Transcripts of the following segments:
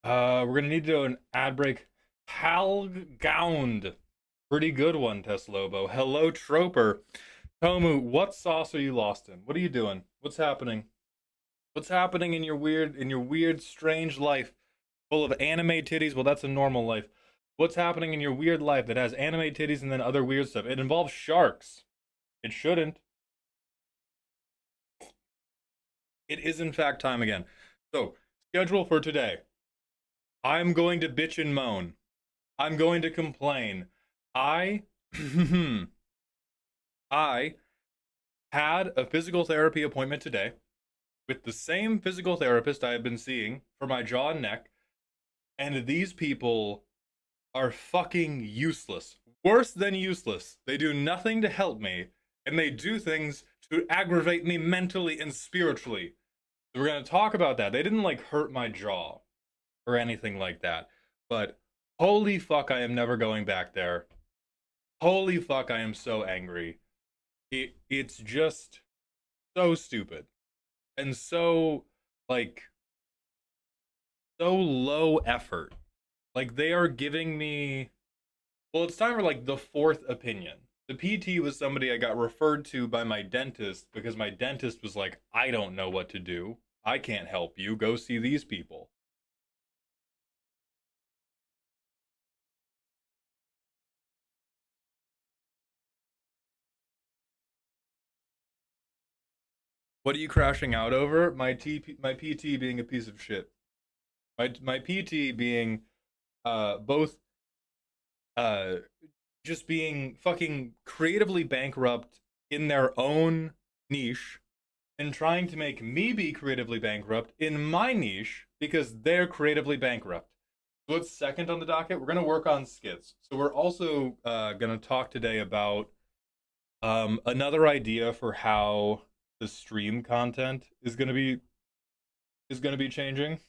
We're gonna need to do an ad break. Halgound. Pretty good one, Teslobo. Hello, Troper. Tomu, what sauce are you lost in? What are you doing? What's happening? What's happening in your weird, strange life full of anime titties? Well, that's a normal life. What's happening in your weird life that has anime titties and then other weird stuff? It involves sharks. It shouldn't. It is, in fact, time again. So, schedule for today. I'm going to bitch and moan. I'm going to complain. I I had a physical therapy appointment today with the same physical therapist I have been seeing for my jaw and neck, and these people are fucking useless. Worse than useless. They do nothing to help me, and they do things to aggravate me mentally and spiritually. So we're going to talk about that. They didn't like hurt my jaw or anything like that, but holy fuck, I am never going back there. Holy fuck, I am so angry. It's just so stupid and so like so low effort. Like they are giving me, well, it's time for like the fourth opinion. The PT was somebody I got referred to by my dentist because my dentist was like, I don't know what to do. I can't help you. Go see these people. What are you crashing out over? My PT being a piece of shit. My PT being both uh just being fucking creatively bankrupt in their own niche and trying to make me be creatively bankrupt in my niche because they're creatively bankrupt. So what's second on the docket? We're gonna work on skits. So we're also gonna talk today about another idea for how the stream content is gonna be changing.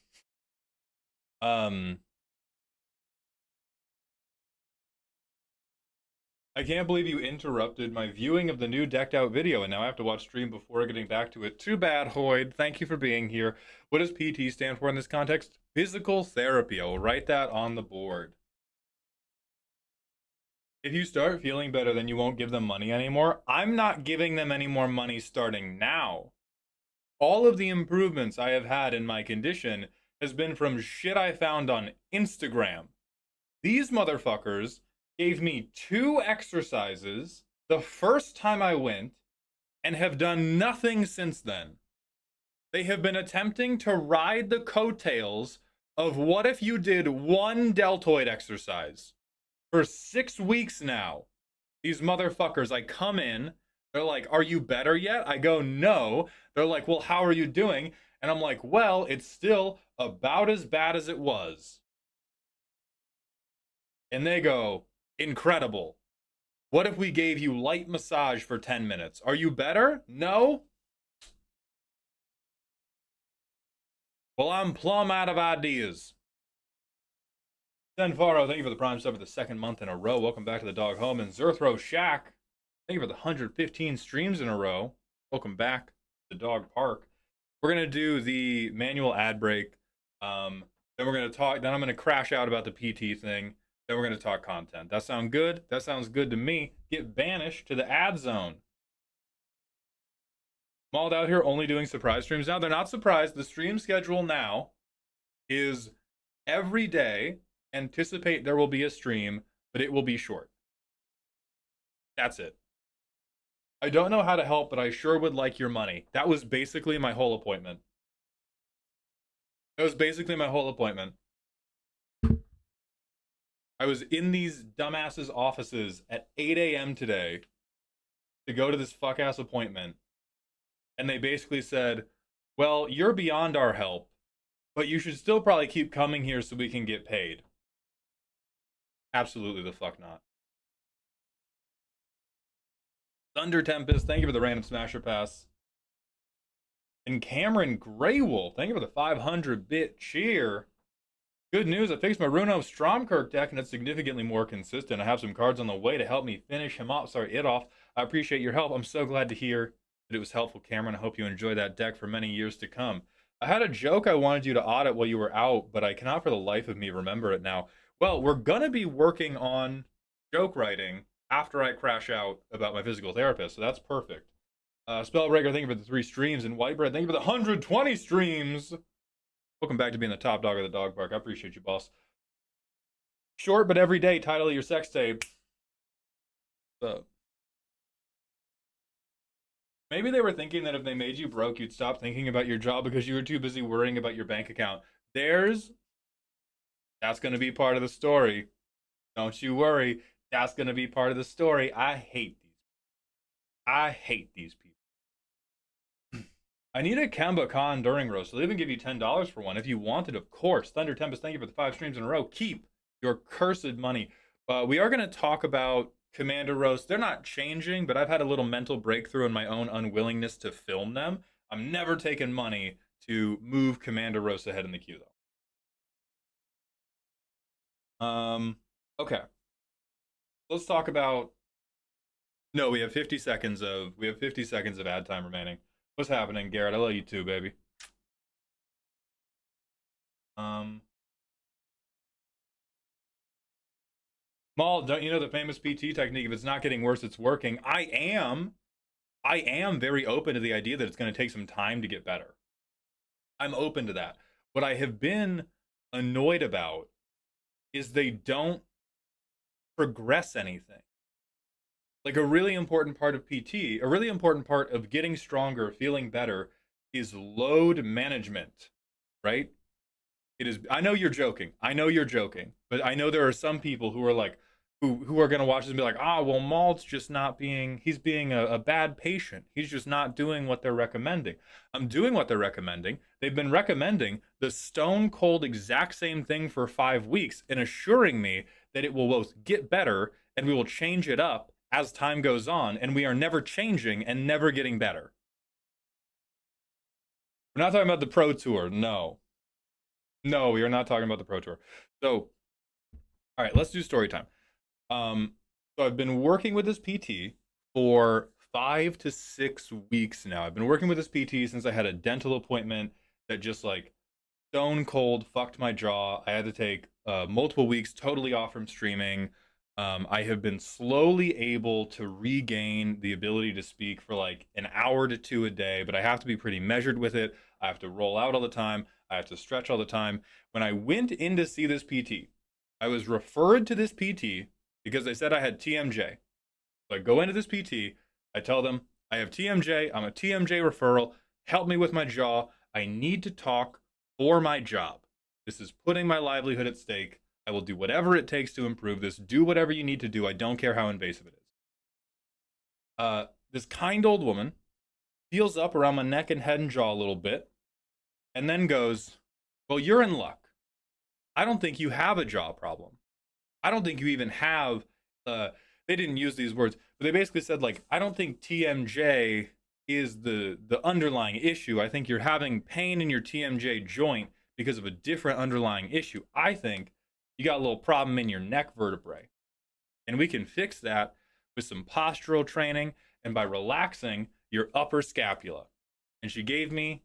Um, I can't believe you interrupted my viewing of the new decked out video, and now I have to watch stream before getting back to it. Too bad, Hoyd. Thank you for being here. What does PT stand for in this context? Physical therapy. I will write that on the board. If you start feeling better, then you won't give them money anymore. I'm not giving them any more money starting now. All of the improvements I have had in my condition has been from shit I found on Instagram. These motherfuckers gave me 2 exercises the first time I went and have done nothing since then. They have been attempting to ride the coattails of what if you did one deltoid exercise for 6 weeks now. These motherfuckers, I come in, they're like, are you better yet? I go, no. They're like, well, how are you doing? And I'm like, well, it's still about as bad as it was. And they go, incredible. What if we gave you light massage for 10 minutes? Are you better? No? Well, I'm plumb out of ideas. Senfaro, thank you for the Prime sub for the second month in a row. Welcome back to the dog home. And Zerthro Shack, thank you for the 115 streams in a row. Welcome back to the dog park. We're going to do the manual ad break. Then we're going to talk. Then I'm going to crash out about the PT thing. Then we're going to talk content. That sound good? That sounds good to me. Get banished to the ad zone. Mauled out here only doing surprise streams now. They're not surprised. The stream schedule now is every day. Anticipate there will be a stream, but it will be short. That's it. I don't know how to help, but I sure would like your money. That was basically my whole appointment. That was basically my whole appointment. I was in these dumbasses' offices at 8 a.m. today to go to this fuck ass appointment. And they basically said, well, you're beyond our help, but you should still probably keep coming here so we can get paid. Absolutely the fuck not. Thunder Tempest, thank you for the random smasher pass. And Cameron Greywolf, thank you for the 500-bit cheer. Good news, I fixed my Runo Stromkirk deck and it's significantly more consistent. I have some cards on the way to help me finish him off. Sorry, it off. I appreciate your help. I'm so glad to hear that it was helpful, Cameron. I hope you enjoy that deck for many years to come. I had a joke I wanted you to audit while you were out, but I cannot for the life of me remember it now. Well, we're gonna be working on joke writing after I crash out about my physical therapist, so that's perfect. Spellbreaker, thank you for the 3 streams, and Whitebread, thank you for the 120 streams. Welcome back to being the top dog of the dog park. I appreciate you, boss. Short but every day title of your sex tape. Maybe they were thinking that if they made you broke, you'd stop thinking about your job because you were too busy worrying about your bank account. That's going to be part of the story. Don't you worry. That's going to be part of the story. I hate these people. I need a Kemba Con during roast. They'll even give you $10 for one if you want it, of course. Thunder Tempest, thank you for the 5 streams in a row. Keep your cursed money. We are going to talk about Commander roast. They're not changing, but I've had a little mental breakthrough in my own unwillingness to film them. I'm never taking money to move Commander roast ahead in the queue, though. Okay. Let's talk about. No, we have 50 seconds of ad time remaining. What's happening, Garrett? I love you too, baby. Maul, don't you know the famous PT technique? If it's not getting worse, it's working. I am very open to the idea that it's going to take some time to get better. I'm open to that. What I have been annoyed about is they don't progress anything. Like, a really important part of PT, a really important part of getting stronger, feeling better, is load management, right? It is. I know you're joking. I know you're joking, but I know there are some people who are like, who are gonna watch this and be like, well, Malt's just not being. He's being a bad patient. He's just not doing what they're recommending. I'm doing what they're recommending. They've been recommending the stone cold exact same thing for 5 weeks and assuring me that it will both get better and we will change it up as time goes on, and we are never changing and never getting better. We're not talking about the Pro Tour. No, no, we are not talking about the Pro Tour. So, all right, let's do story time. So I've been working with this PT for 5 to 6 weeks now. I've been working with this PT since I had a dental appointment that just like stone cold fucked my jaw. I had to take multiple weeks totally off from streaming. I have been slowly able to regain the ability to speak for like an hour to two a day, but I have to be pretty measured with it. I have to roll out all the time. I have to stretch all the time. When I went in to see this PT, I was referred to this PT because they said I had TMJ. So I go into this PT, I tell them I have TMJ, I'm a TMJ referral, help me with my jaw. I need to talk for my job. This is putting my livelihood at stake. I will do whatever it takes to improve this. Do whatever you need to do. I don't care how invasive it is. This kind old woman feels up around my neck and head and jaw a little bit, and then goes, well, you're in luck. I don't think you have a jaw problem. I don't think you even have. They didn't use these words, but they basically said like, I don't think TMJ is the underlying issue. I think you're having pain in your TMJ joint because of a different underlying issue. I think you got a little problem in your neck vertebrae, and we can fix that with some postural training and by relaxing your upper scapula. And she gave me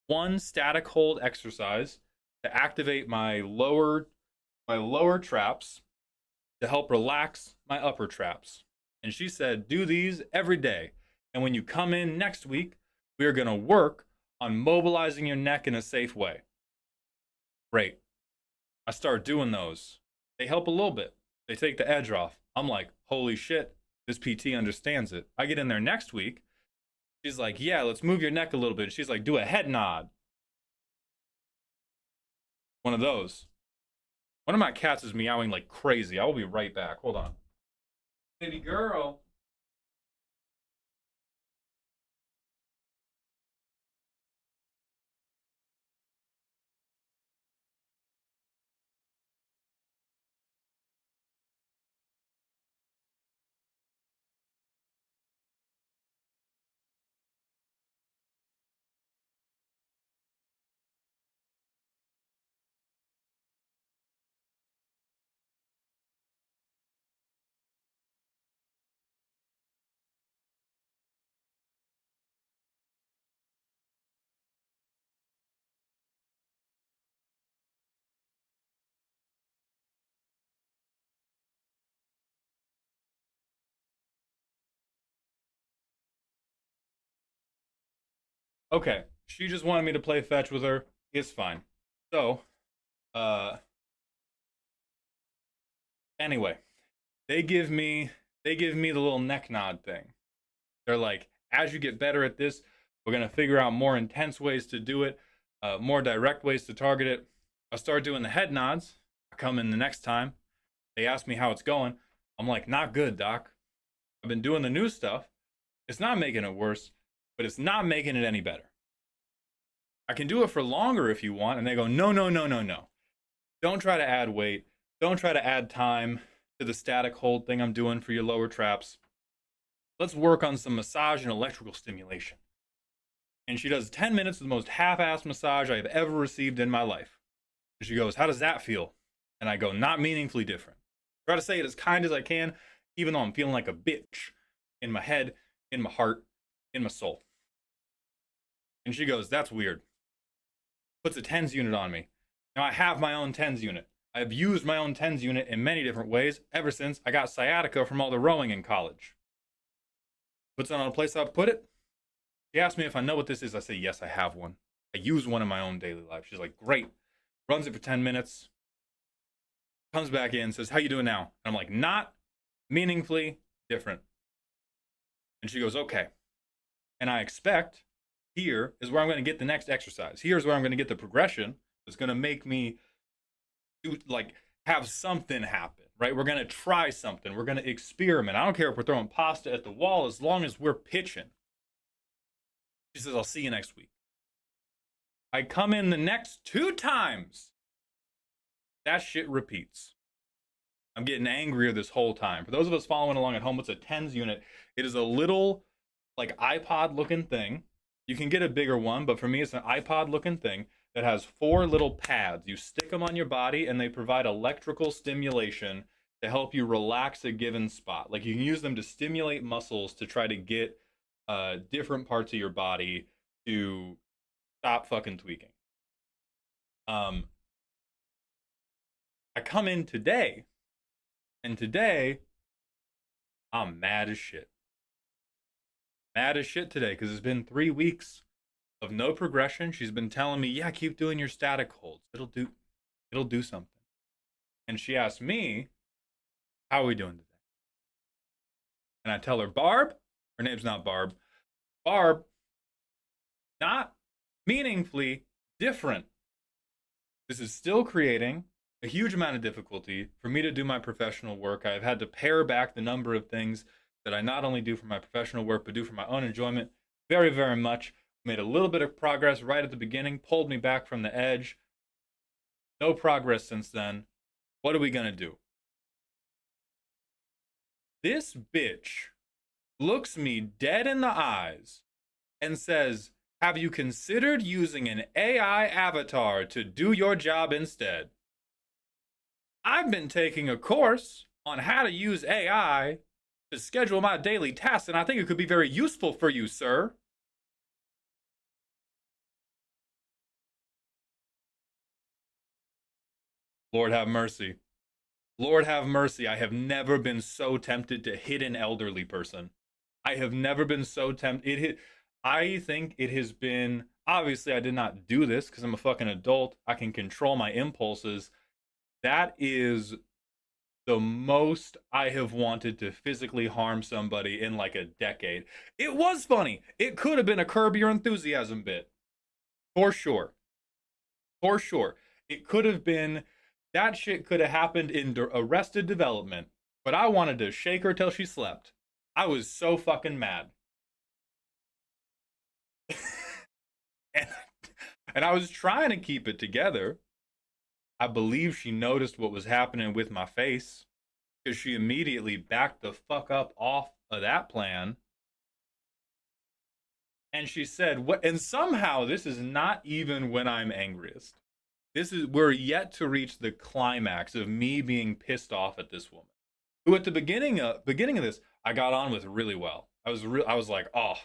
one static hold exercise to activate my lower traps to help relax my upper traps. And she said, do these every day. And when you come in next week, we are going to work on mobilizing your neck in a safe way. Great. I start doing those. They help a little bit. They take the edge off. I'm like, holy shit, this PT understands it. I get in there next week. She's like, yeah, let's move your neck a little bit. She's like, do a head nod. One of those. One of my cats is meowing like crazy. I will be right back. Hold on. Baby girl. Okay, she just wanted me to play fetch with her. It's fine. So, uh, anyway, they give me they give me the little neck nod thing. They're like, as you get better at this, we're gonna figure out more intense ways to do it, more direct ways to target it. I start doing the head nods. I come in the next time. They ask me how it's going. I'm like, not good, doc. I've been doing the new stuff. It's not making it worse, but it's not making it any better. I can do it for longer if you want. And they go, no, no, no, no, no. Don't try to add weight. Don't try to add time to the static hold thing I'm doing for your lower traps. Let's work on some massage and electrical stimulation. And she does 10 minutes of the most half-assed massage I have ever received in my life. And she goes, how does that feel? And I go, not meaningfully different. Try to say it as kind as I can, even though I'm feeling like a bitch in my head, in my heart, in my soul. And she goes, that's weird. Puts a TENS unit on me. Now I have my own TENS unit. I've used my own TENS unit in many different ways ever since I got sciatica from all the rowing in college. Puts it on a place I put it. She asked me if I know what this is. I say, yes, I have one. I use one in my own daily life. She's like, great. Runs it for 10 minutes. Comes back in, says, how you doing now? And I'm like, not meaningfully different. And she goes, okay. And I expect here is where I'm going to get the next exercise. Here's where I'm going to get the progression that's going to make me do, like, have something happen, right? We're going to try something. We're going to experiment. I don't care if we're throwing pasta at the wall as long as we're pitching. She says, I'll see you next week. I come in the next 2 times. That shit repeats. I'm getting angrier this whole time. For those of us following along at home, it's a TENS unit. It is a little, like, iPod looking thing. You can get a bigger one, but for me, it's an iPod looking thing that has 4 little pads. You stick them on your body, and they provide electrical stimulation to help you relax a given spot. Like, you can use them to stimulate muscles to try to get different parts of your body to stop fucking tweaking. Um, I come in today, and today I'm mad as shit. Mad as shit today because it's been 3 weeks of no progression. She's been telling me, "Yeah, keep doing your static holds. It'll do something." And she asked me, "How are we doing today?" And I tell her, "Barb, her name's not Barb. Barb, not meaningfully different. This is still creating a huge amount of difficulty for me to do my professional work. I've had to pare back the number of things that I not only do for my professional work, but do for my own enjoyment very, very much. Made a little bit of progress right at the beginning, pulled me back from the edge. No progress since then. What are we going to do?" This bitch looks me dead in the eyes and says, "Have you considered using an AI avatar to do your job instead?" I've been taking a course on how to use AI to schedule my daily tasks, and I think it could be very useful for you, sir. Lord have mercy. Lord have mercy. I have never been so tempted to hit an elderly person. I have never been so tempted. I think it has been. Obviously, I did not do this because I'm a fucking adult. I can control my impulses. That is the most I have wanted to physically harm somebody in like a decade. It was funny. It could have been a Curb Your Enthusiasm bit. For sure. For sure. It could have been, that shit could have happened in Arrested Development, but I wanted to shake her till she slept. I was so fucking mad. and, and I was trying to keep it together. I believe she noticed what was happening with my face because she immediately backed the fuck up off of that plan. And she said, "What?" And somehow this is not even when I'm angriest. This is, we're yet to reach the climax of me being pissed off at this woman, who at the beginning of this I got on with really well. I was like, oh,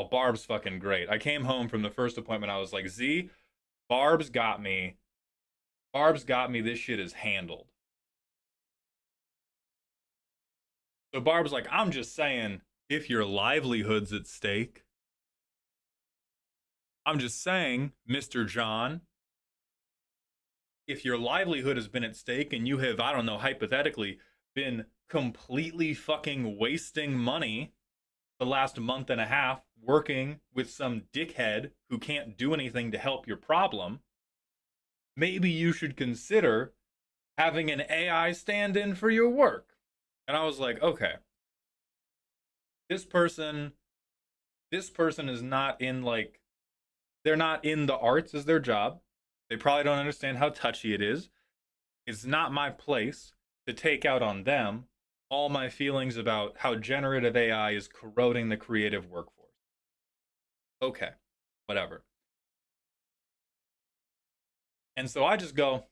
Barb's fucking great. I came home from the first appointment. I was like, Z, Barb's got me. Barb's got me. This shit is handled. So Barb's like, I'm just saying, if your livelihood's at stake, I'm just saying, Mr. John, if your livelihood has been at stake and you have, I don't know, hypothetically, been completely fucking wasting money the last month and a half working with some dickhead who can't do anything to help your problem, maybe you should consider having an AI stand in for your work. And I was like, okay, this person, this person is not in like, they're not in the arts as their job. They probably don't understand how touchy it is. It's not my place to take out on them all my feelings about how generative AI is corroding the creative workforce. Okay, whatever. And so I just go,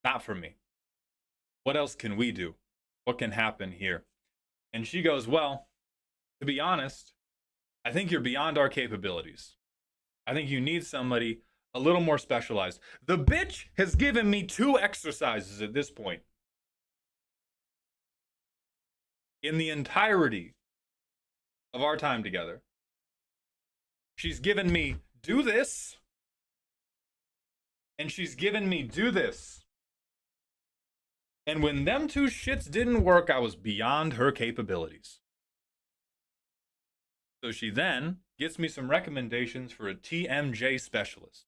not for me. What else can we do? What can happen here? And she goes, well, to be honest, I think you're beyond our capabilities. I think you need somebody a little more specialized. The bitch has given me 2 exercises at this point. In the entirety of our time together, she's given me do this, and she's given me do this. And when them 2 shits didn't work, I was beyond her capabilities. So she then gets me some recommendations for a TMJ specialist.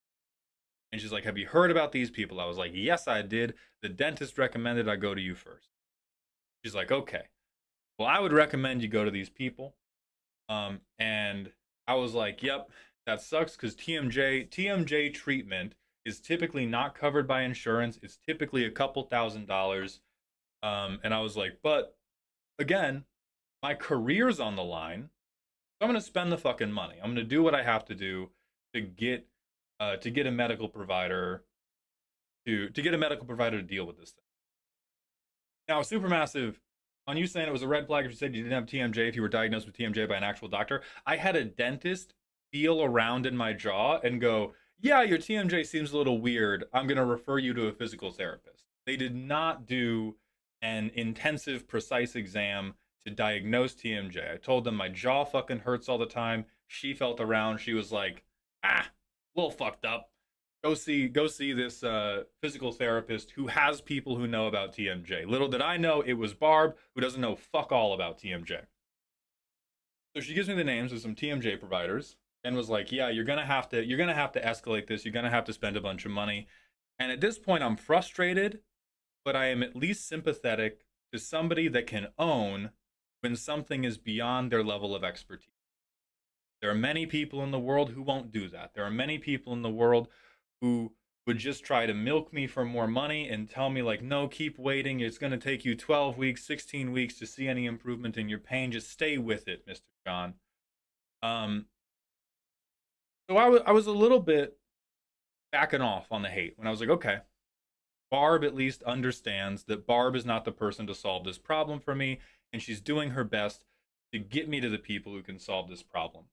And she's like, have you heard about these people? I was like, yes, I did. The dentist recommended I go to you first. She's like, okay. Well, I would recommend you go to these people. And I was like, yep, that sucks because TMJ treatment is typically not covered by insurance. It's typically a couple $1,000s. And I was like, but again, my career's on the line. So I'm going to spend the fucking money. I'm going to do what I have to do to get a medical provider to get a medical provider to deal with this thing. Now, Supermassive, on you saying it was a red flag if you said you didn't have TMJ if you were diagnosed with TMJ by an actual doctor, I had a dentist feel around in my jaw and go, yeah, your TMJ seems a little weird. I'm going to refer you to a physical therapist. They did not do an intensive, precise exam to diagnose TMJ. I told them my jaw fucking hurts all the time. She felt around. She was like, a little fucked up. Go see this physical therapist who has people who know about TMJ. Little did I know it was Barb, who doesn't know fuck all about TMJ. So she gives me the names of some TMJ providers and was like, yeah, you're gonna have to escalate this. You're gonna have to spend a bunch of money. And at this point, I'm frustrated, but I am at least sympathetic to somebody that can own when something is beyond their level of expertise. There are many people in the world who won't do that. There are many people in the world who would just try to milk me for more money and tell me like, no, keep waiting. It's going to take you 12 weeks, 16 weeks to see any improvement in your pain. Just stay with it, Mr. John. So I was a little bit backing off on the hate when I was like, okay, Barb at least understands that Barb is not the person to solve this problem for me, and she's doing her best to get me to the people who can solve this problem.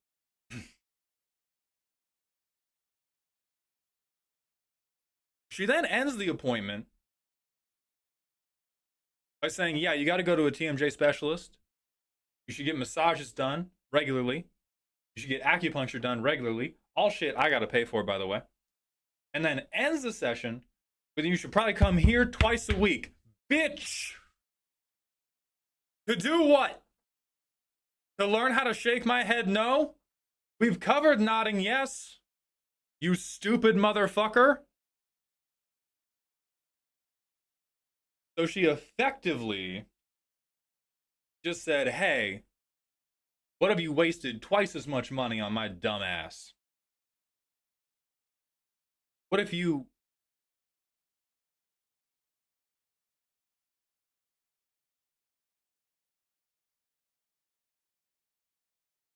She then ends the appointment by saying, yeah, you got to go to a TMJ specialist. You should get massages done regularly. You should get acupuncture done regularly. All shit I got to pay for, by the way. And then ends the session with, you should probably come here twice a week. Bitch! To do what? To learn how to shake my head no? We've covered nodding yes. You stupid motherfucker. So she effectively just said, hey, what have you wasted twice as much money on my dumb ass? What if you...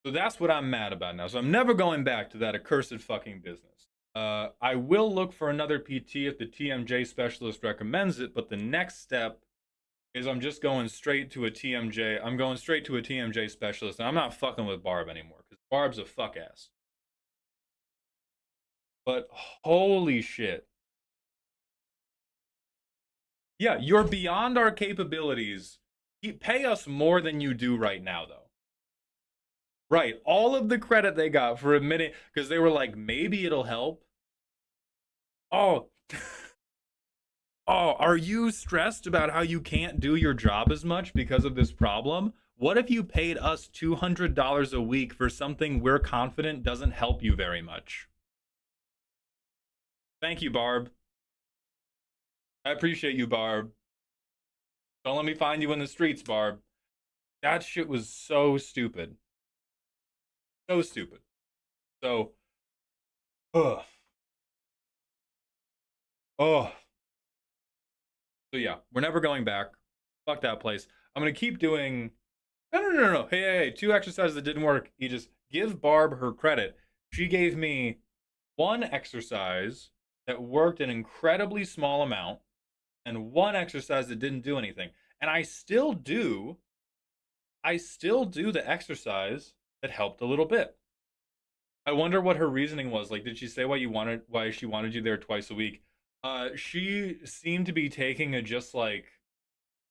So that's what I'm mad about now. So I'm never going back to that accursed fucking business. I will look for another PT if the TMJ specialist recommends it, but the next step is I'm just going straight to a TMJ. I'm going straight to a TMJ specialist, and I'm not fucking with Barb anymore, because Barb's a fuck ass. But holy shit. Yeah, you're beyond our capabilities. Pay us more than you do right now, though. Right. All of the credit they got for admitting, because they were like, maybe it'll help. Oh, oh, are you stressed about how you can't do your job as much because of this problem? What if you paid us $200 a week for something we're confident doesn't help you very much? Thank you, Barb. I appreciate you, Barb. Don't let me find you in the streets, Barb. That shit was so stupid. So stupid. So, ugh. Oh. So yeah, we're never going back. Fuck that place. I'm gonna keep doing. No, no, no, no, no. Hey, hey, hey, two exercises that didn't work. You just give Barb her credit. She gave me one exercise that worked an incredibly small amount, and one exercise that didn't do anything. And I still do the exercise that helped a little bit. I wonder what her reasoning was. Like, did she say why she wanted you there twice a week? She seemed to be taking a just like,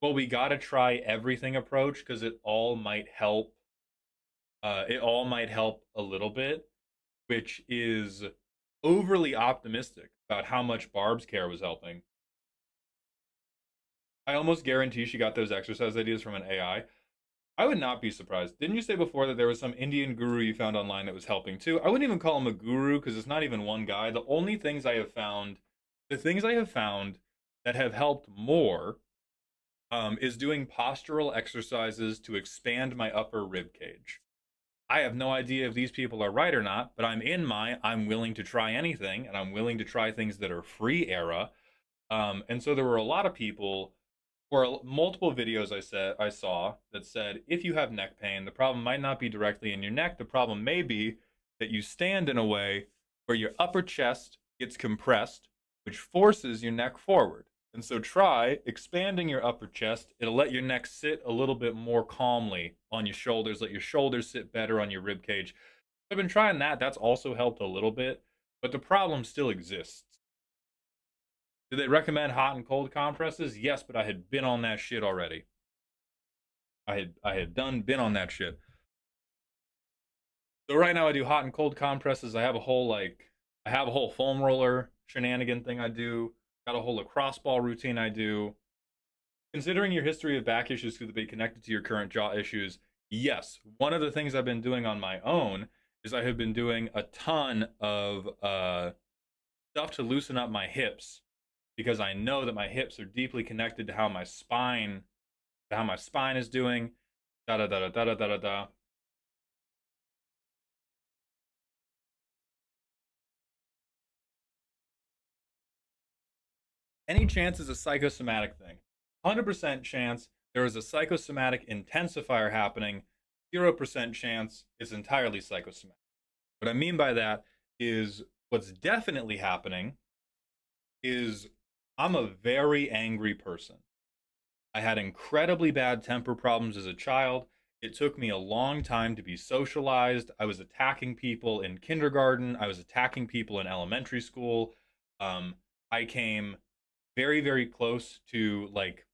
well, we gotta try everything approach because it all might help. It all might help a little bit, which is overly optimistic about how much Barb's care was helping. I almost guarantee she got those exercise ideas from an AI. I would not be surprised. Didn't you say before that there was some Indian guru you found online that was helping too? I wouldn't even call him a guru because it's not even one guy. The things I have found that have helped more is doing postural exercises to expand my upper rib cage. I have no idea if these people are right or not, but I'm willing to try anything, and I'm willing to try things that are free era. And so there were a lot of people, or multiple videos I saw that said if you have neck pain, the problem might not be directly in your neck. The problem may be that you stand in a way where your upper chest gets compressed, which forces your neck forward. And so try expanding your upper chest. It'll let your neck sit a little bit more calmly on your shoulders, let your shoulders sit better on your rib cage. I've been trying that. That's also helped a little bit, but the problem still exists. Do they recommend hot and cold compresses? Yes, but I had been on that shit already. I had been on that shit. So right now I do hot and cold compresses. I have a whole foam roller shenanigan thing I do. Got a whole lacrosse ball routine I do. Considering your history of back issues could be connected to your current jaw issues, yes. One of the things I've been doing on my own is I have been doing a ton of stuff to loosen up my hips because I know that my hips are deeply connected to how my spine is doing. Da da da da da da da da. Any chance is a psychosomatic thing. 100% chance there is a psychosomatic intensifier happening. 0% chance it's entirely psychosomatic. What I mean by that is what's definitely happening is I'm a very angry person. I had incredibly bad temper problems as a child. It took me a long time to be socialized. I was attacking people in kindergarten. I was attacking people in elementary school. I came very, very close to like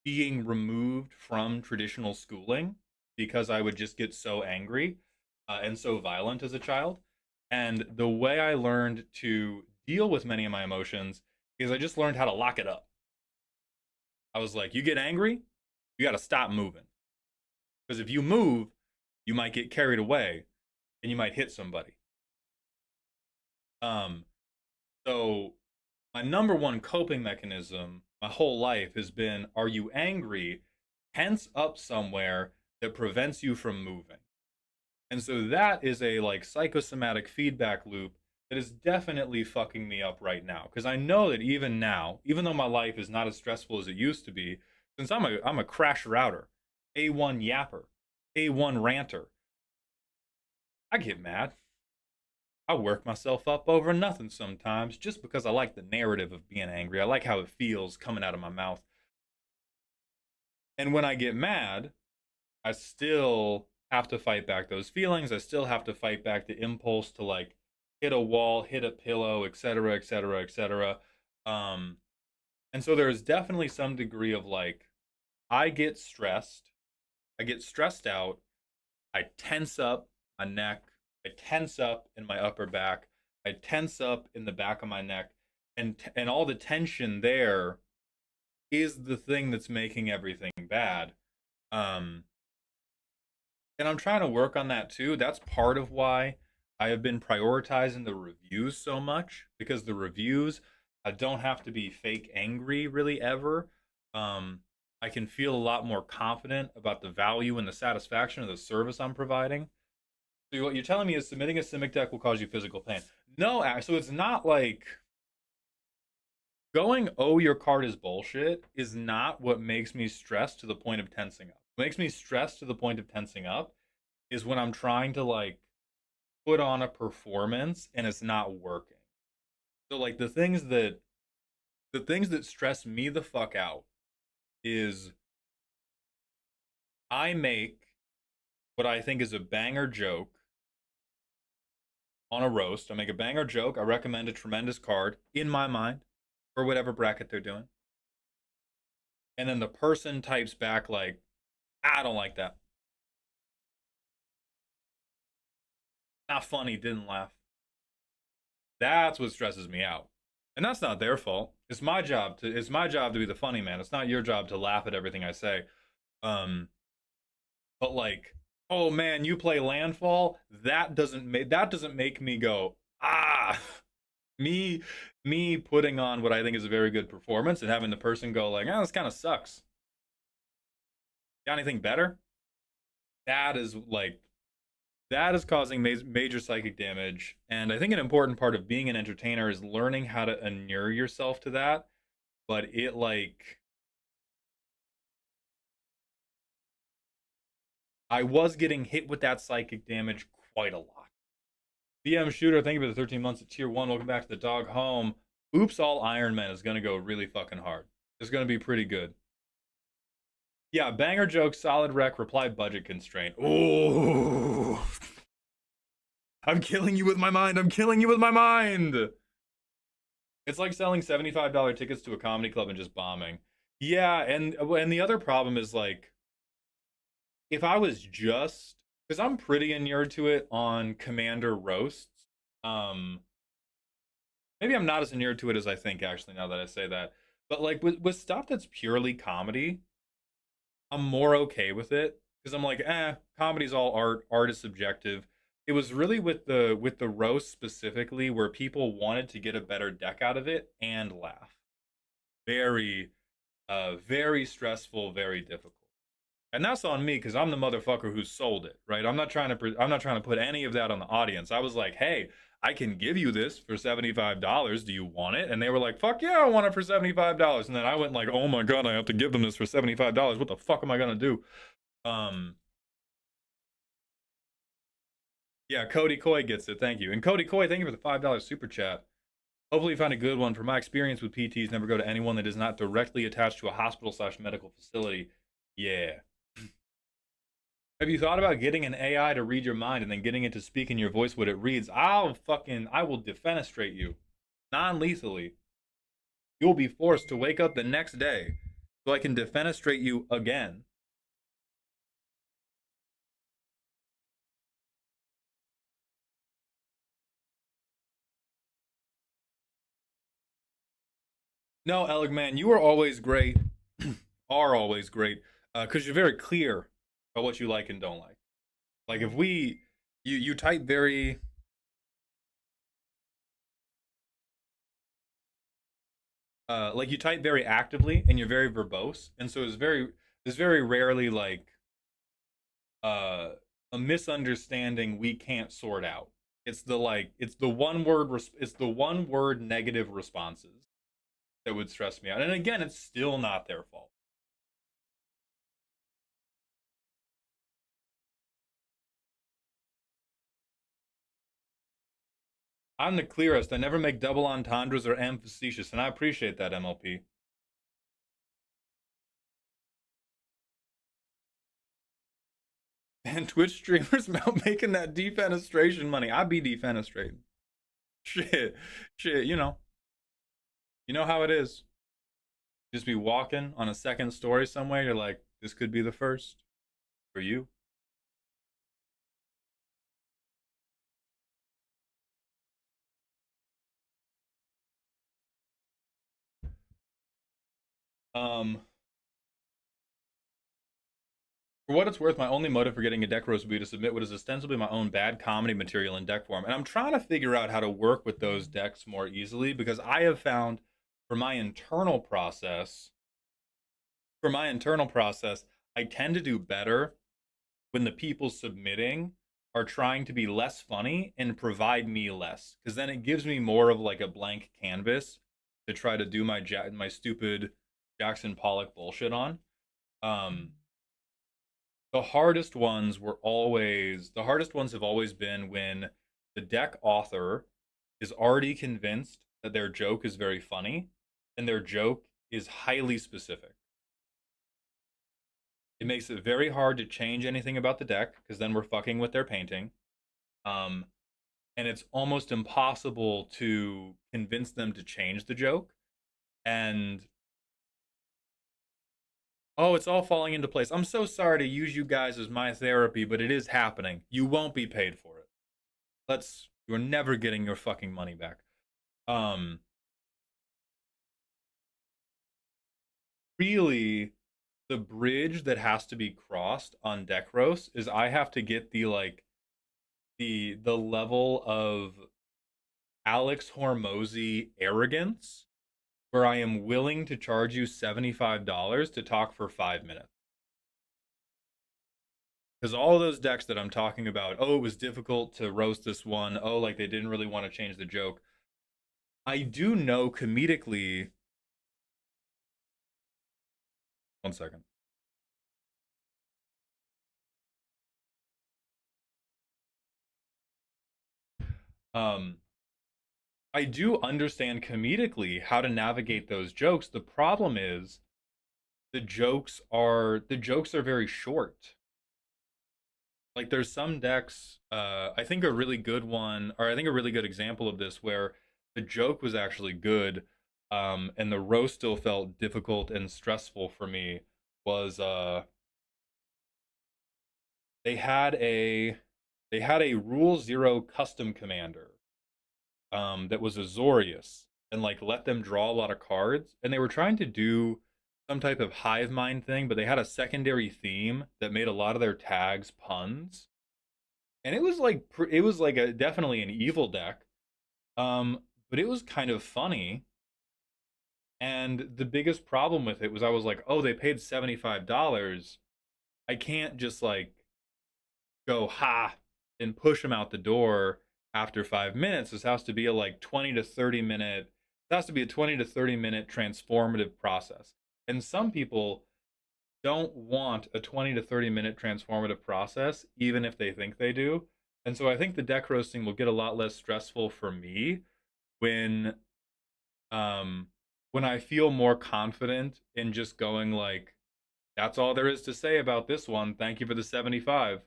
being removed from traditional schooling because I would just get so angry and so violent as a child. And the way I learned to deal with many of my emotions is I just learned how to lock it up. I was like, you get angry, you got to stop moving. Because if you move, you might get carried away and you might hit somebody. Um, so my number one coping mechanism my whole life has been, are you angry? Tense up somewhere that prevents you from moving. And so that is a like psychosomatic feedback loop that is definitely fucking me up right now. Because I know that even now, even though my life is not as stressful as it used to be, since I'm a crash router, A1 yapper, A1 ranter, I get mad. I work myself up over nothing sometimes just because I like the narrative of being angry. I like how it feels coming out of my mouth. And when I get mad, I still have to fight back those feelings. I still have to fight back the impulse to like hit a wall, hit a pillow, etc., etc., etc. Um, and so there is definitely some degree of like I get stressed, I get stressed out, I tense up my neck, I tense up in my upper back, I tense up in the back of my neck, and all the tension there is the thing that's making everything bad. Um, and I'm trying to work on that too. That's part of why I have been prioritizing the reviews so much, because the reviews, I don't have to be fake angry really ever. Um, I can feel a lot more confident about the value and the satisfaction of the service I'm providing. So what you're telling me is submitting a Simic deck will cause you physical pain. No, so it's not like going, oh, your card is bullshit, is not what makes me stressed to the point of tensing up. What makes me stressed to the point of tensing up is when I'm trying to like put on a performance and it's not working. So like the things that stress me the fuck out is I make what I think is a banger joke on a roast. I make a banger joke. I recommend a tremendous card in my mind for whatever bracket they're doing. And then the person types back like, I don't like that. Not funny, didn't laugh. That's what stresses me out. And that's not their fault. It's my job to be the funny man. It's not your job to laugh at everything I say. Um but like, oh man, you play landfall, that doesn't make me go, ah. me me putting on what I think is a very good performance and having the person go like, oh, this kind of sucks. Got anything better? That is like that is causing major psychic damage. And I think an important part of being an entertainer is learning how to inure yourself to that. But it like, I was getting hit with that psychic damage quite a lot. BM Shooter, thank you for the 13 months at tier 1. Welcome back to the dog home. Oops, all Iron Man is going to go really fucking hard. It's going to be pretty good. Yeah, banger joke, solid rec, reply budget constraint. Oh, I'm killing you with my mind. I'm killing you with my mind. It's like selling $75 tickets to a comedy club and just bombing. Yeah, and the other problem is like, if I was just, because I'm pretty inured to it on Commander roasts. Um, maybe I'm not as inured to it as I think, actually, now that I say that. But like with stuff that's purely comedy, I'm more okay with it because I'm like, comedy's all art. Art is subjective. It was really with the roast specifically where people wanted to get a better deck out of it and laugh. Very, very stressful, very difficult. And that's on me because I'm the motherfucker who sold it, right? I'm not trying to put any of that on the audience. I was like, hey, I can give you this for $75. Do you want it? And they were like, fuck yeah, I want it for $75. And then I went like, oh my god, I have to give them this for $75. What the fuck am I gonna do? Um, yeah, Cody Coy gets it. Thank you. And Cody Coy, thank you for the $5 super chat. Hopefully you find a good one. From my experience with PTs, never go to anyone that is not directly attached to a hospital/medical facility. Yeah. Have you thought about getting an AI to read your mind and then getting it to speak in your voice what it reads? I will defenestrate you non-lethally. You'll be forced to wake up the next day so I can defenestrate you again. No, Elegman, you are always great. Are always great because you're very clear about what you like and don't like. Like if we, you type very, like you type very actively and you're very verbose, and so there's very rarely like uh a misunderstanding we can't sort out. It's the one word negative responses that would stress me out. And again, it's still not their fault. I'm the clearest. I never make double entendres or am facetious, and I appreciate that, MLP. And Twitch streamers about making that defenestration money. I be defenestrating. Shit. Shit, You know how it is. Just be walking on a second story somewhere, you're like, this could be the first for you. Um, for what it's worth, my only motive for getting a deck roast would be to submit what is ostensibly my own bad comedy material in deck form. And I'm trying to figure out how to work with those decks more easily because I have found for my internal process, for my internal process, I tend to do better when the people submitting are trying to be less funny and provide me less because then it gives me more of like a blank canvas to try to do my stupid Jackson Pollock bullshit on. Um, the hardest ones have always been when the deck author is already convinced that their joke is very funny and their joke is highly specific. It makes it very hard to change anything about the deck because then we're fucking with their painting. Um, and it's almost impossible to convince them to change the joke. And oh, it's all falling into place. I'm so sorry to use you guys as my therapy, but it is happening. You won't be paid for it. You're never getting your fucking money back. Um, really, the bridge that has to be crossed on deck roast is I have to get the level of Alex Hormozy arrogance where I am willing to charge you $75 to talk for 5 minutes. Because all those decks that I'm talking about, oh, it was difficult to roast this one. Oh, like they didn't really want to change the joke. I do know comedically. 1 second. Um, I do understand comedically how to navigate those jokes. The problem is the jokes are very short. Like there's some decks, I think a really good one, or I think a really good example of this where the joke was actually good, and the roast still felt difficult and stressful for me was they had a they had a Rule Zero custom commander that was Azorius and like let them draw a lot of cards, and they were trying to do some type of hive mind thing, but they had a secondary theme that made a lot of their tags puns, and it was like a definitely an evil deck, but it was kind of funny. And the biggest problem with it was I was like, oh, they paid $75. I can't just like go ha and push them out the door after 5 minutes. This has to be a like 20 to 30 minute. It has to be a 20 to 30 minute transformative process. And some people don't want a 20 to 30 minute transformative process, even if they think they do. And so I think the deck roasting will get a lot less stressful for me when um when I feel more confident in just going like, that's all there is to say about this one. Thank you for the 75.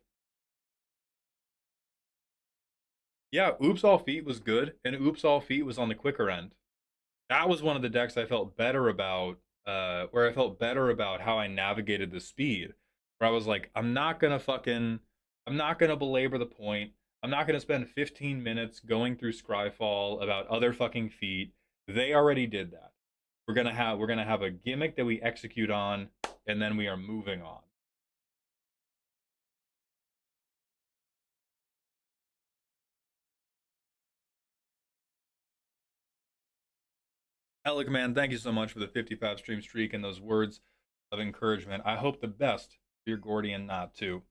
Yeah, Oops All Feet was good, and Oops All Feet was on the quicker end. That was one of the decks I felt better about, where I felt better about how I navigated the speed. Where I was like, I'm not gonna belabor the point. I'm not gonna spend 15 minutes going through Scryfall about other fucking feet. They already did that. We're gonna have a gimmick that we execute on, and then we are moving on. Alec, man, thank you so much for the 55 stream streak and those words of encouragement. I hope the best for your Gordian knot too.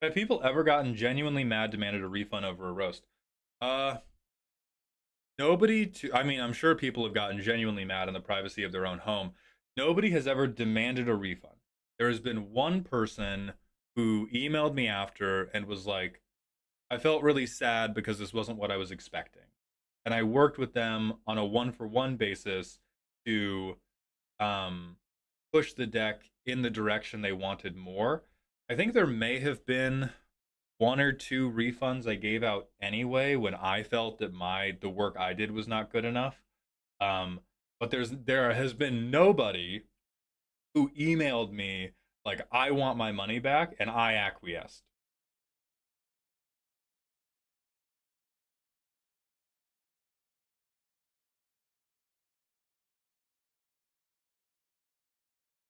Have people ever gotten genuinely mad, demanded a refund over a roast? Uh, nobody to. I mean, I'm sure people have gotten genuinely mad in the privacy of their own home. Nobody has ever demanded a refund. There has been one person who emailed me after and was like, I felt really sad because this wasn't what I was expecting. And I worked with them on a one for one basis to um, push the deck in the direction they wanted more. I think there may have been one or two refunds I gave out anyway when I felt that the work I did was not good enough. Um, but there has been nobody who emailed me like I want my money back and I acquiesced.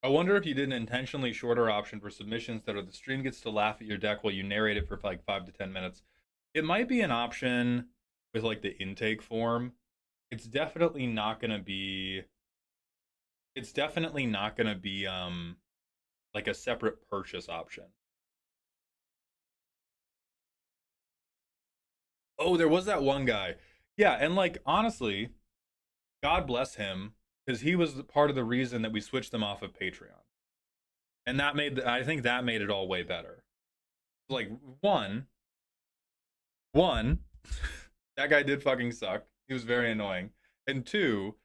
I wonder if you did an intentionally shorter option for submissions that are the stream gets to laugh at your deck while you narrate it for like 5 to 10 minutes. It might be an option with like the intake form. It's definitely not gonna be. It's definitely not gonna be like a separate purchase option. Oh, there was that one guy. Yeah, and like honestly, God bless him because he was part of the reason that we switched them off of Patreon, and that made I think that made it all way better. Like one, one, that guy did fucking suck. He was very annoying, and two,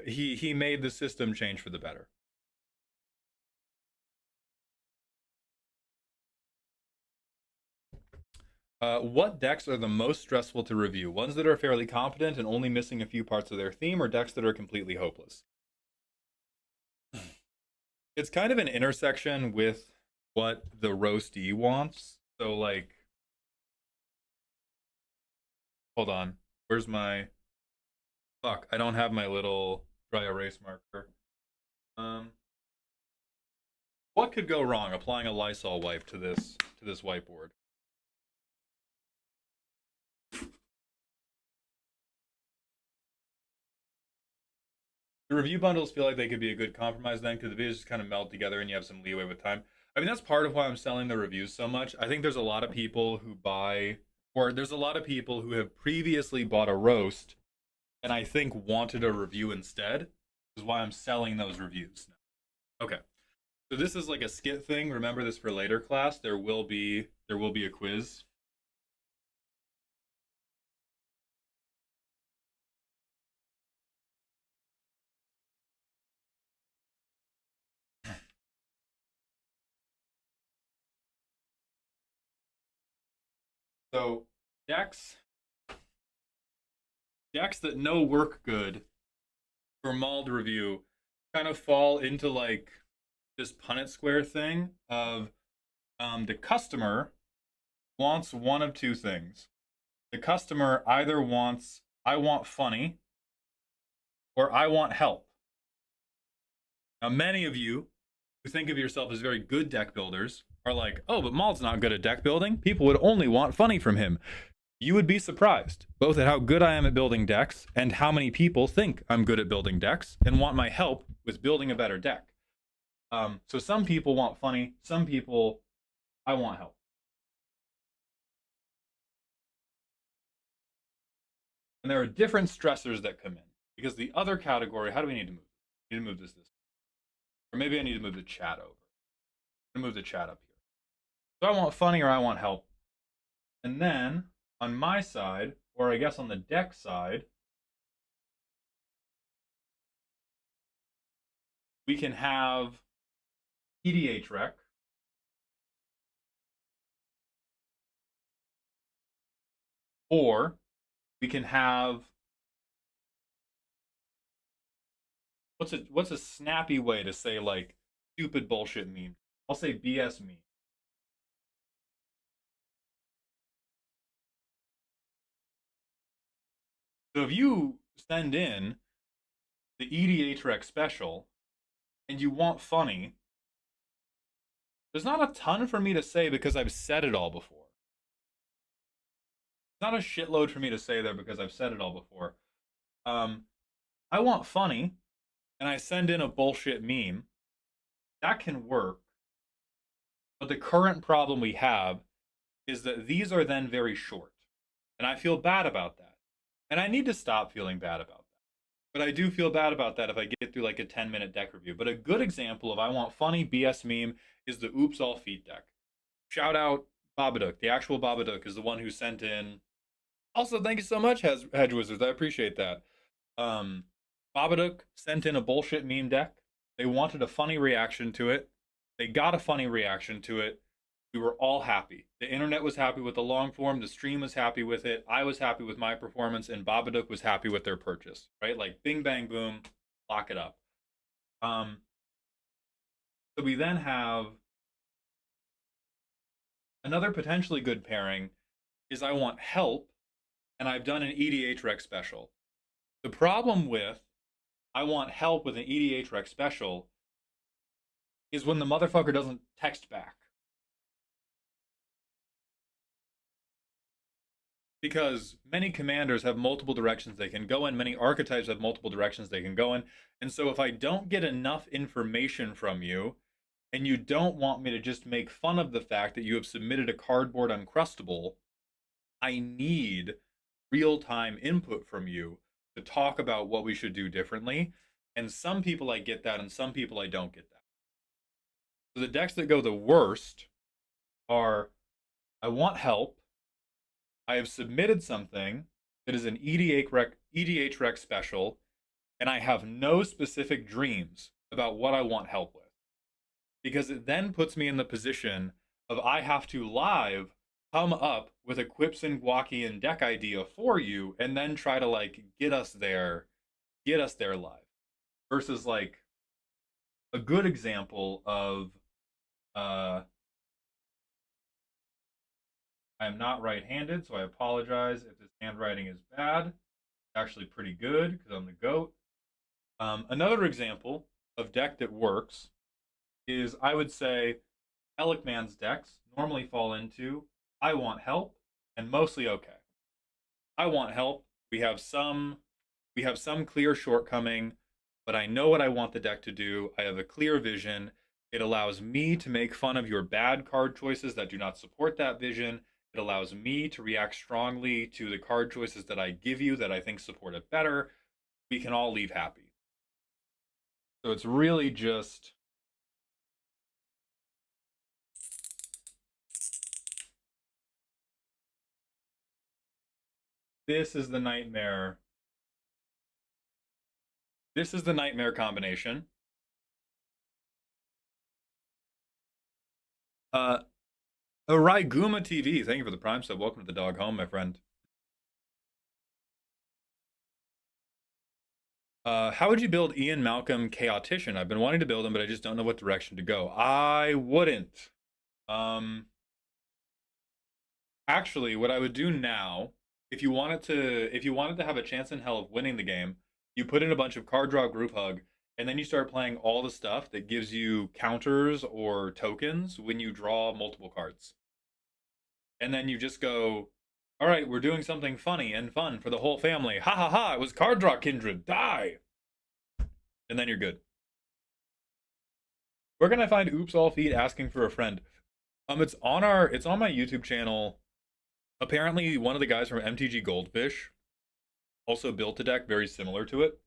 he made the system change for the better. What decks are the most stressful to review? Ones that are fairly competent and only missing a few parts of their theme, or decks that are completely hopeless? It's kind of an intersection with what the roastee wants. So, like, hold on. Where's my. Fuck, I don't have my little dry erase marker. Um, what could go wrong applying a Lysol wipe to this whiteboard? The review bundles feel like they could be a good compromise then because the videos just kind of meld together and you have some leeway with time. I mean, that's part of why I'm selling the reviews so much. I think there's a lot of people who buy, or there's a lot of people who have previously bought a roast and I think wanted a review instead. This is why I'm selling those reviews now. Okay. So this is like a skit thing. Remember this for later class. There will be a quiz. So decks decks that no work good for mauled review kind of fall into like this Punnett square thing of the customer wants one of two things. The customer either wants I want funny or I want help. Now many of you who think of yourself as very good deck builders are like, oh, but Maul's not good at deck building. People would only want funny from him. You would be surprised both at how good I am at building decks and how many people think I'm good at building decks and want my help with building a better deck. So some people want funny, some people I want help. And there are different stressors that come in because the other category, how do we need to move? I need to move this, or maybe I need to move the chat over. I'm gonna move the chat up here. So I want funny or I want help. And then on my side, or I guess on the deck side, we can have EDH rec. Or we can have what's a snappy way to say like stupid bullshit meme? I'll say BS meme. So if you send in the EDH rec special and you want funny, there's not a ton for me to say because I've said it all before. It's not a shitload for me to say there because I've said it all before. I want funny, and I send in a bullshit meme. That can work. But the current problem we have is that these are then very short. And I feel bad about that. And I need to stop feeling bad about that. But I do feel bad about that if I get through like a 10-minute deck review. But a good example of I want funny BS meme is the Oops All Feet deck. Shout out Babadook. The actual Babadook is the one who sent in. Also, thank you so much, Hedge Wizards. I appreciate that. Babadook sent in a bullshit meme deck. They wanted a funny reaction to it. They got a funny reaction to it. We were all happy. The internet was happy with the long form. The stream was happy with it. I was happy with my performance, and Babadook was happy with their purchase. Right? Like bing bang boom, lock it up. So we then have another potentially good pairing is I want help, and I've done an EDH rec special. The problem with I want help with an EDH rec special is when the motherfucker doesn't text back. Because many commanders have multiple directions they can go in, many archetypes have multiple directions they can go in. And so if I don't get enough information from you, and you don't want me to just make fun of the fact that you have submitted a cardboard uncrustable, I need real time input from you to talk about what we should do differently. And some people I get that, and some people I don't get that. So the decks that go the worst are I want help, I have submitted something that is an EDH rec special, and I have no specific dreams about what I want help with. Because it then puts me in the position of I have to live come up with a Quips and Guakian deck idea for you and then try to like get us there live. Versus like a good example of I am not right-handed, so I apologize if this handwriting is bad. It's actually pretty good because I'm the GOAT. Another example of deck that works is I would say Elikman's decks normally fall into I want help and mostly okay. I want help. We have some clear shortcoming, but I know what I want the deck to do. I have a clear vision. It allows me to make fun of your bad card choices that do not support that vision. It allows me to react strongly to the card choices that I give you that I think support it better. We can all leave happy. So it's really just this is the nightmare. This is the nightmare combination. Uh, Raiguma TV, thank you for the Prime sub. Welcome to the dog home, my friend. How would you build Ian Malcolm Chaotician? I've been wanting to build him, but I just don't know what direction to go. I wouldn't. Actually, what I would do now, if you wanted to have a chance in hell of winning the game, you put in a bunch of card draw group hug, and then you start playing all the stuff that gives you counters or tokens when you draw multiple cards. And then you just go, all right, we're doing something funny and fun for the whole family. Ha ha ha, it was card draw kindred. Die. And then you're good. Where can I find Oops All Feet asking for a friend? It's on my YouTube channel. Apparently, one of the guys from MTG Goldfish also built a deck very similar to it.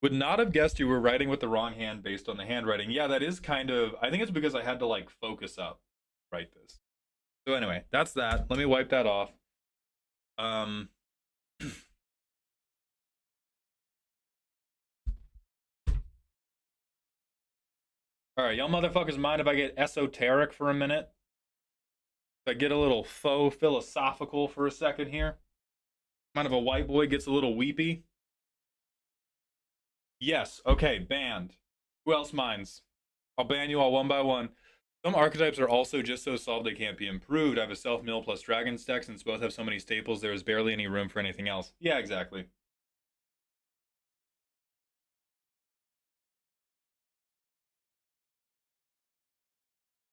Would not have guessed you were writing with the wrong hand based on the handwriting. Yeah, that is kind of. I think it's because I had to like focus up, write this. So anyway, that's that. Let me wipe that off. Um. All right, y'all motherfuckers mind if I get esoteric for a minute? If I get a little faux philosophical for a second here? Mind if a white boy gets a little weepy? Yes, okay, banned. Who else minds? I'll ban you all one by one. Some archetypes are also just so solved they can't be improved. I have a self-mill plus dragon stack. Since both have so many staples, there is barely any room for anything else. Yeah, exactly.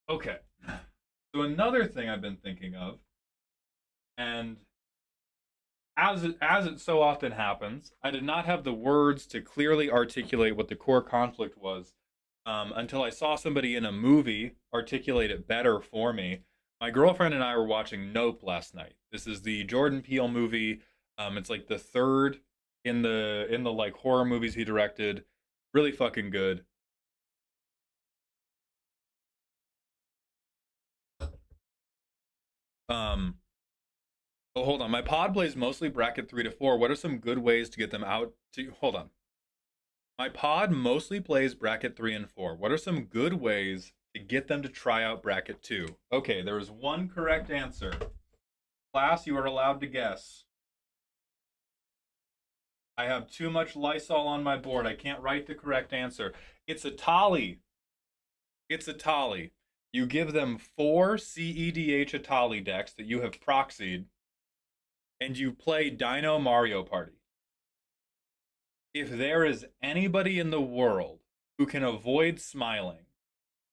Okay. So another thing I've been thinking of, and as it so often happens, I did not have the words to clearly articulate what the core conflict was until I saw somebody in a movie articulate it better for me. My girlfriend and I were watching Nope last night. This is the Jordan Peele movie. It's like the third in the like horror movies he directed. Really fucking good. Um, oh, hold on. My pod plays mostly bracket 3 to 4. What are some good ways to get them out to? Hold on. My pod mostly plays bracket 3 and 4. What are some good ways to get them to try out bracket 2? Okay, there is one correct answer. Class, you are allowed to guess. I have too much Lysol on my board. I can't write the correct answer. It's a Atali. It's a Atali. You give them 4 CEDH Atali decks that you have proxied, and you play Dino Mario Party. If there is anybody in the world who can avoid smiling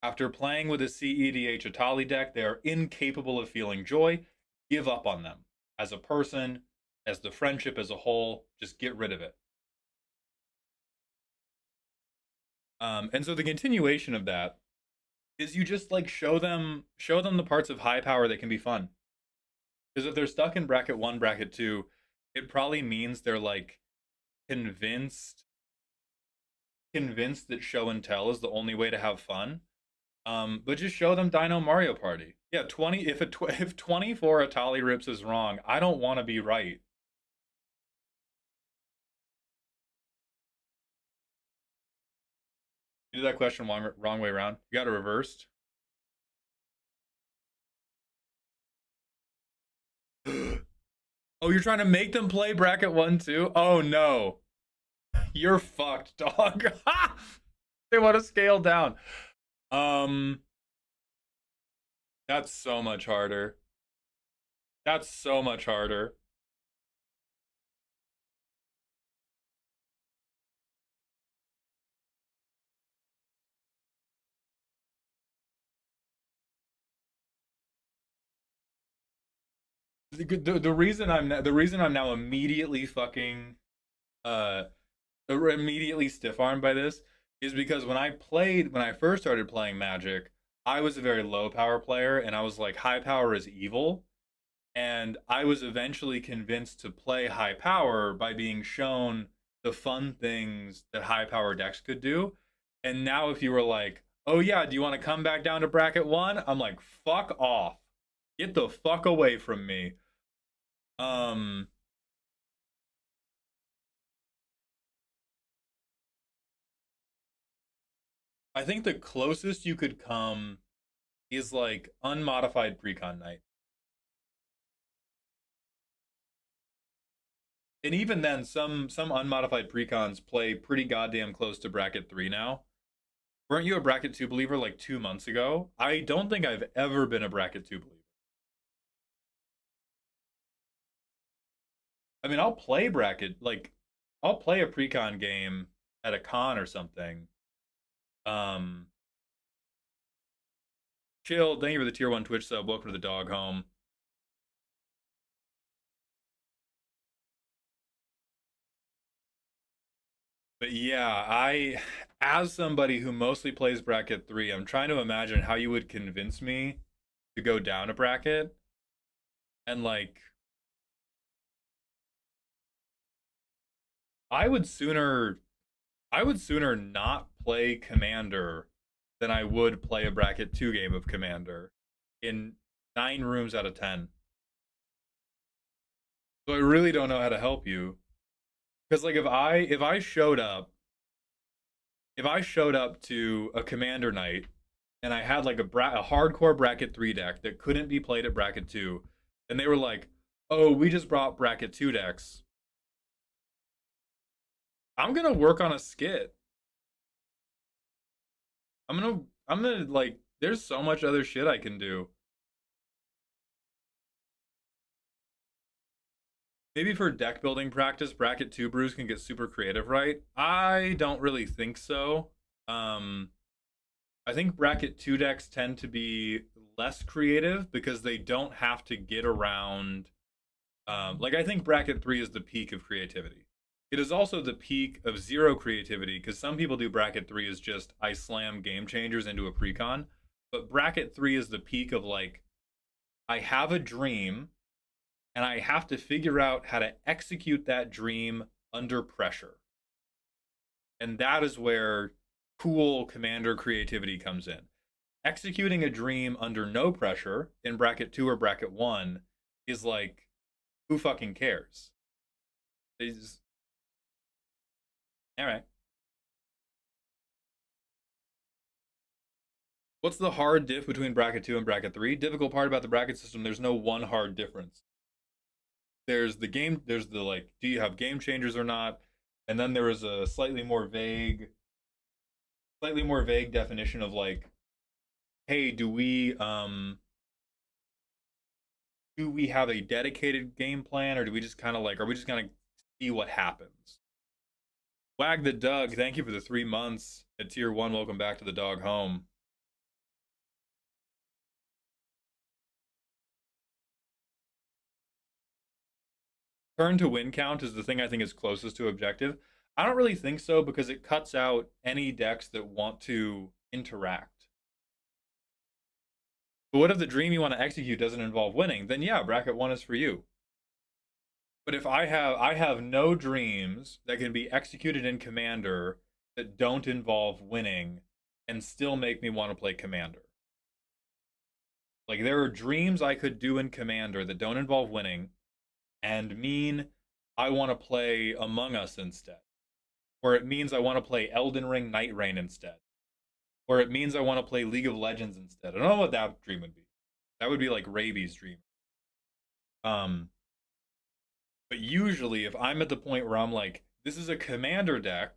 after playing with a CEDH Atali deck, they are incapable of feeling joy. Give up on them. As a person, as the friendship as a whole, just get rid of it. And so the continuation of that is you just like show them the parts of high power that can be fun. Because if they're stuck in bracket one, bracket two, it probably means they're like convinced convinced that show and tell is the only way to have fun. But just show them Dino Mario Party. Yeah, 20. If 24 Atali rips is wrong, I don't want to be right. You did that question wrong way around. You got it reversed. Oh, you're trying to make them play bracket one too? Oh no, you're fucked, dog. They want to scale down. Um, that's so much harder. That's so much harder. The reason I'm now immediately fucking uh immediately stiff armed by this is because when I first started playing Magic, I was a very low power player and I was like high power is evil, and I was eventually convinced to play high power by being shown the fun things that high power decks could do. And now if you were like, "Oh yeah, do you want to come back down to bracket 1?" I'm like, "Fuck off. Get the fuck away from me." Um I think the closest you could come is like unmodified precon night. And even then, some unmodified precons play pretty goddamn close to bracket 3 now. Weren't you a bracket 2 believer like 2 months ago? I don't think I've ever been a bracket 2 believer. I mean, I'll play a precon game at a con or something. Um, Chill. Thank you for the tier 1 Twitch sub. Welcome to the dog home. But yeah, as somebody who mostly plays bracket 3, I'm trying to imagine how you would convince me to go down a bracket and like I would sooner I would sooner not play Commander than I would play a bracket 2 game of Commander in 9 rooms out of 10. So I really don't know how to help you, cuz like if I showed up to a Commander night and I had like a hardcore bracket 3 deck that couldn't be played at bracket 2 and they were like, "Oh, we just brought bracket 2 decks." I'm going to work on a skit. I'm going to like there's so much other shit I can do. Maybe for deck building practice, bracket 2 brews can get super creative, right? I don't really think so. Um, I think bracket 2 decks tend to be less creative because they don't have to get around. Like, I think bracket 3 is the peak of creativity. It is also the peak of zero creativity because some people do bracket 3 as just I slam game changers into a precon. But bracket 3 is the peak of like, I have a dream and I have to figure out how to execute that dream under pressure. And that is where cool commander creativity comes in. Executing a dream under no pressure in bracket 2 or bracket 1 is like, who fucking cares? It's, all right. What's the hard diff between bracket 2 and bracket 3? Difficult part about the bracket system, there's no one hard difference. There's the like, do you have game changers or not? And then there is a slightly more vague definition of like, hey, do we have a dedicated game plan or do we just kind of like are we just going to see what happens? Wag the Doug, thank you for the 3 months at tier 1. Welcome back to the dog home. Turn to win count is the thing I think is closest to objective. I don't really think so because it cuts out any decks that want to interact. But what if the dream you want to execute doesn't involve winning? Then yeah, bracket 1 is for you. But if I have no dreams that can be executed in Commander that don't involve winning and still make me want to play Commander. Like there are dreams I could do in Commander that don't involve winning and mean I want to play Among Us instead. Or it means I want to play Elden Ring Night Rain instead. Or it means I want to play League of Legends instead. I don't know what that dream would be. That would be like Raby's dream. Um, but usually if I'm at the point where I'm like, this is a Commander deck,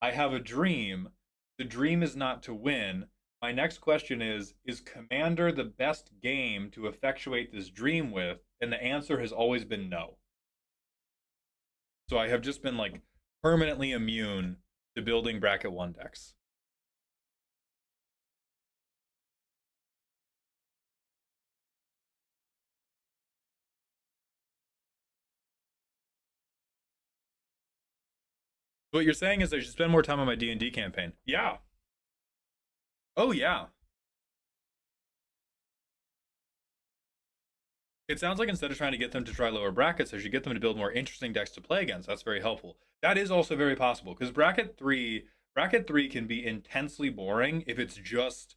I have a dream. The dream is not to win. My next question is Commander the best game to effectuate this dream with? And the answer has always been no. So I have just been like permanently immune to building bracket 1 decks. What you're saying is I should spend more time on my D&D campaign. Yeah. Oh yeah. It sounds like instead of trying to get them to try lower brackets, I should get them to build more interesting decks to play against. That's very helpful. That is also very possible because bracket 3 can be intensely boring if it's just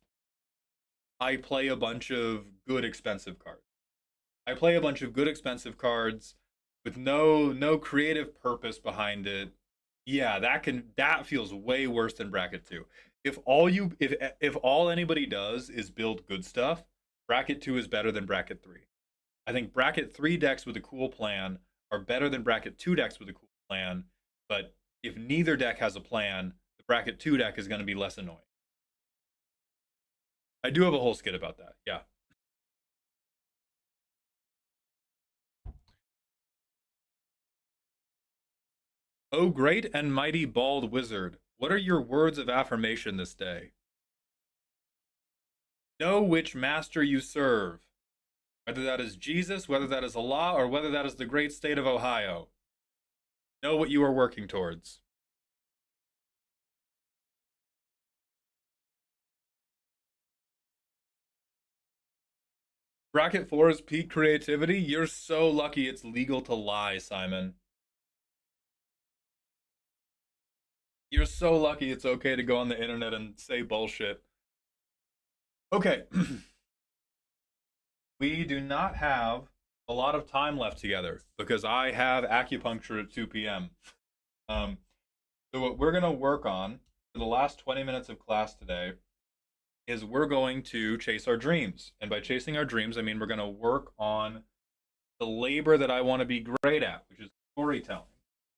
I play a bunch of good expensive cards. I play a bunch of good expensive cards with no creative purpose behind it. Yeah, that feels way worse than bracket 2. If all anybody does is build good stuff, bracket 2 is better than bracket 3. I think bracket 3 decks with a cool plan are better than bracket 2 decks with a cool plan, but if neither deck has a plan, the bracket 2 deck is going to be less annoying. I do have a whole skit about that. Yeah. Oh, great and mighty bald wizard, what are your words of affirmation this day? Know which master you serve, whether that is Jesus, whether that is Allah, or whether that is the great state of Ohio. Know what you are working towards. Bracket 4 is peak creativity. You're so lucky it's legal to lie, Simon. You're so lucky it's okay to go on the internet and say bullshit. Okay. We do not have a lot of time left together because I have acupuncture at 2 p.m. Um, so what we're going to work on for the last 20 minutes of class today is we're going to chase our dreams. And by chasing our dreams, I mean we're going to work on the labor that I want to be great at, which is storytelling.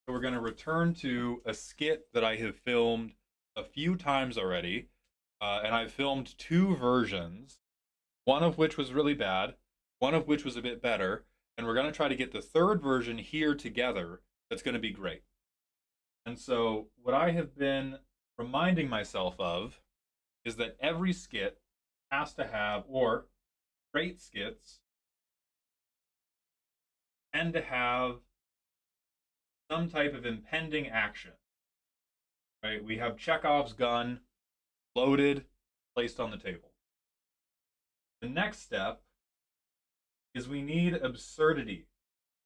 So we're going to return to a skit that I have filmed a few times already. And I've filmed 2 versions, one of which was really bad, one of which was a bit better. And we're going to try to get the 3rd version here together that's going to be great. And so, what I have been reminding myself of is that every skit has to have, or great skits tend to have some type of impending action. Right? We have Chekhov's gun loaded, placed on the table. The next step is we need absurdity.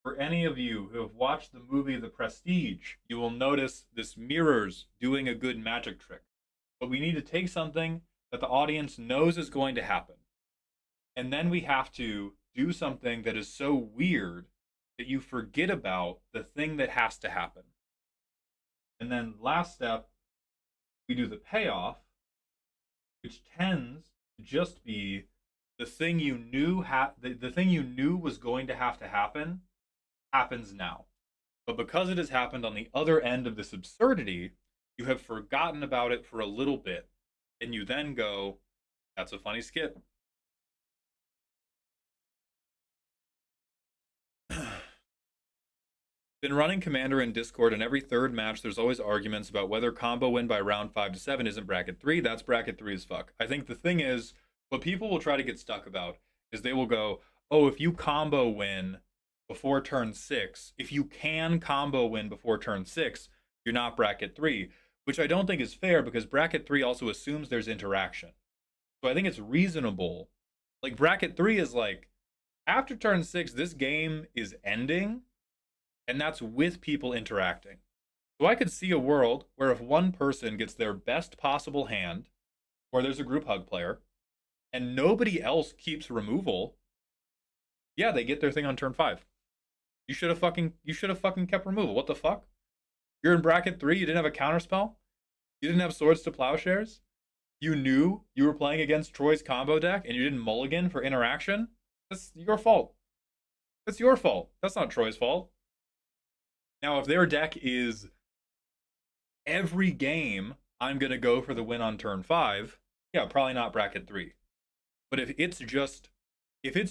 For any of you who have watched the movie The Prestige, you will notice this mirrors doing a good magic trick. But we need to take something that the audience knows is going to happen. And then we have to do something that is so weird that you forget about the thing that has to happen. And then last step, we do the payoff, which tends to just be the thing you knew the thing you knew was going to happen happens now. But because it has happened on the other end of this absurdity, you have forgotten about it for a little bit. And you then go, that's a funny skit. Been running Commander in Discord, and every third match there's always arguments about whether combo win by round 5 to 7 isn't bracket 3. That's bracket 3 as fuck. I think the thing is, what people will try to get stuck about is they will go, oh, if you combo win before turn 6, if you can combo win before turn 6, you're not bracket 3, which I don't think is fair because bracket 3 also assumes there's interaction. So I think it's reasonable. Like, bracket 3 is like, after turn 6, this game is ending, and that's with people interacting. So I could see a world where if one person gets their best possible hand, or there's a group hug player, and nobody else keeps removal, yeah, they get their thing on turn 5. You should have fucking kept removal. What the fuck? You're in bracket 3, you didn't have a counterspell? You didn't have Swords to Plowshares? You knew you were playing against Troy's combo deck and you didn't mulligan for interaction? That's your fault. That's your fault. That's not Troy's fault. Now, if their deck is every game, I'm going to go for the win on turn 5, yeah, probably not bracket 3. But if it's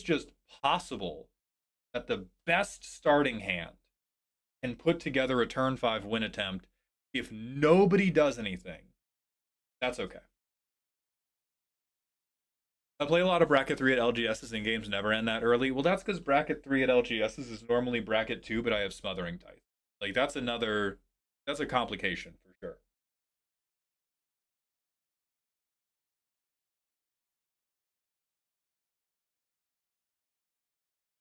just possible that the best starting hand can put together a turn 5 win attempt, if nobody does anything, that's okay. I play a lot of bracket 3 at LGSs and games never end that early. Well, that's because bracket 3 at LGSs is normally bracket 2, but I have Smothering Tithe. Like, that's a complication for sure.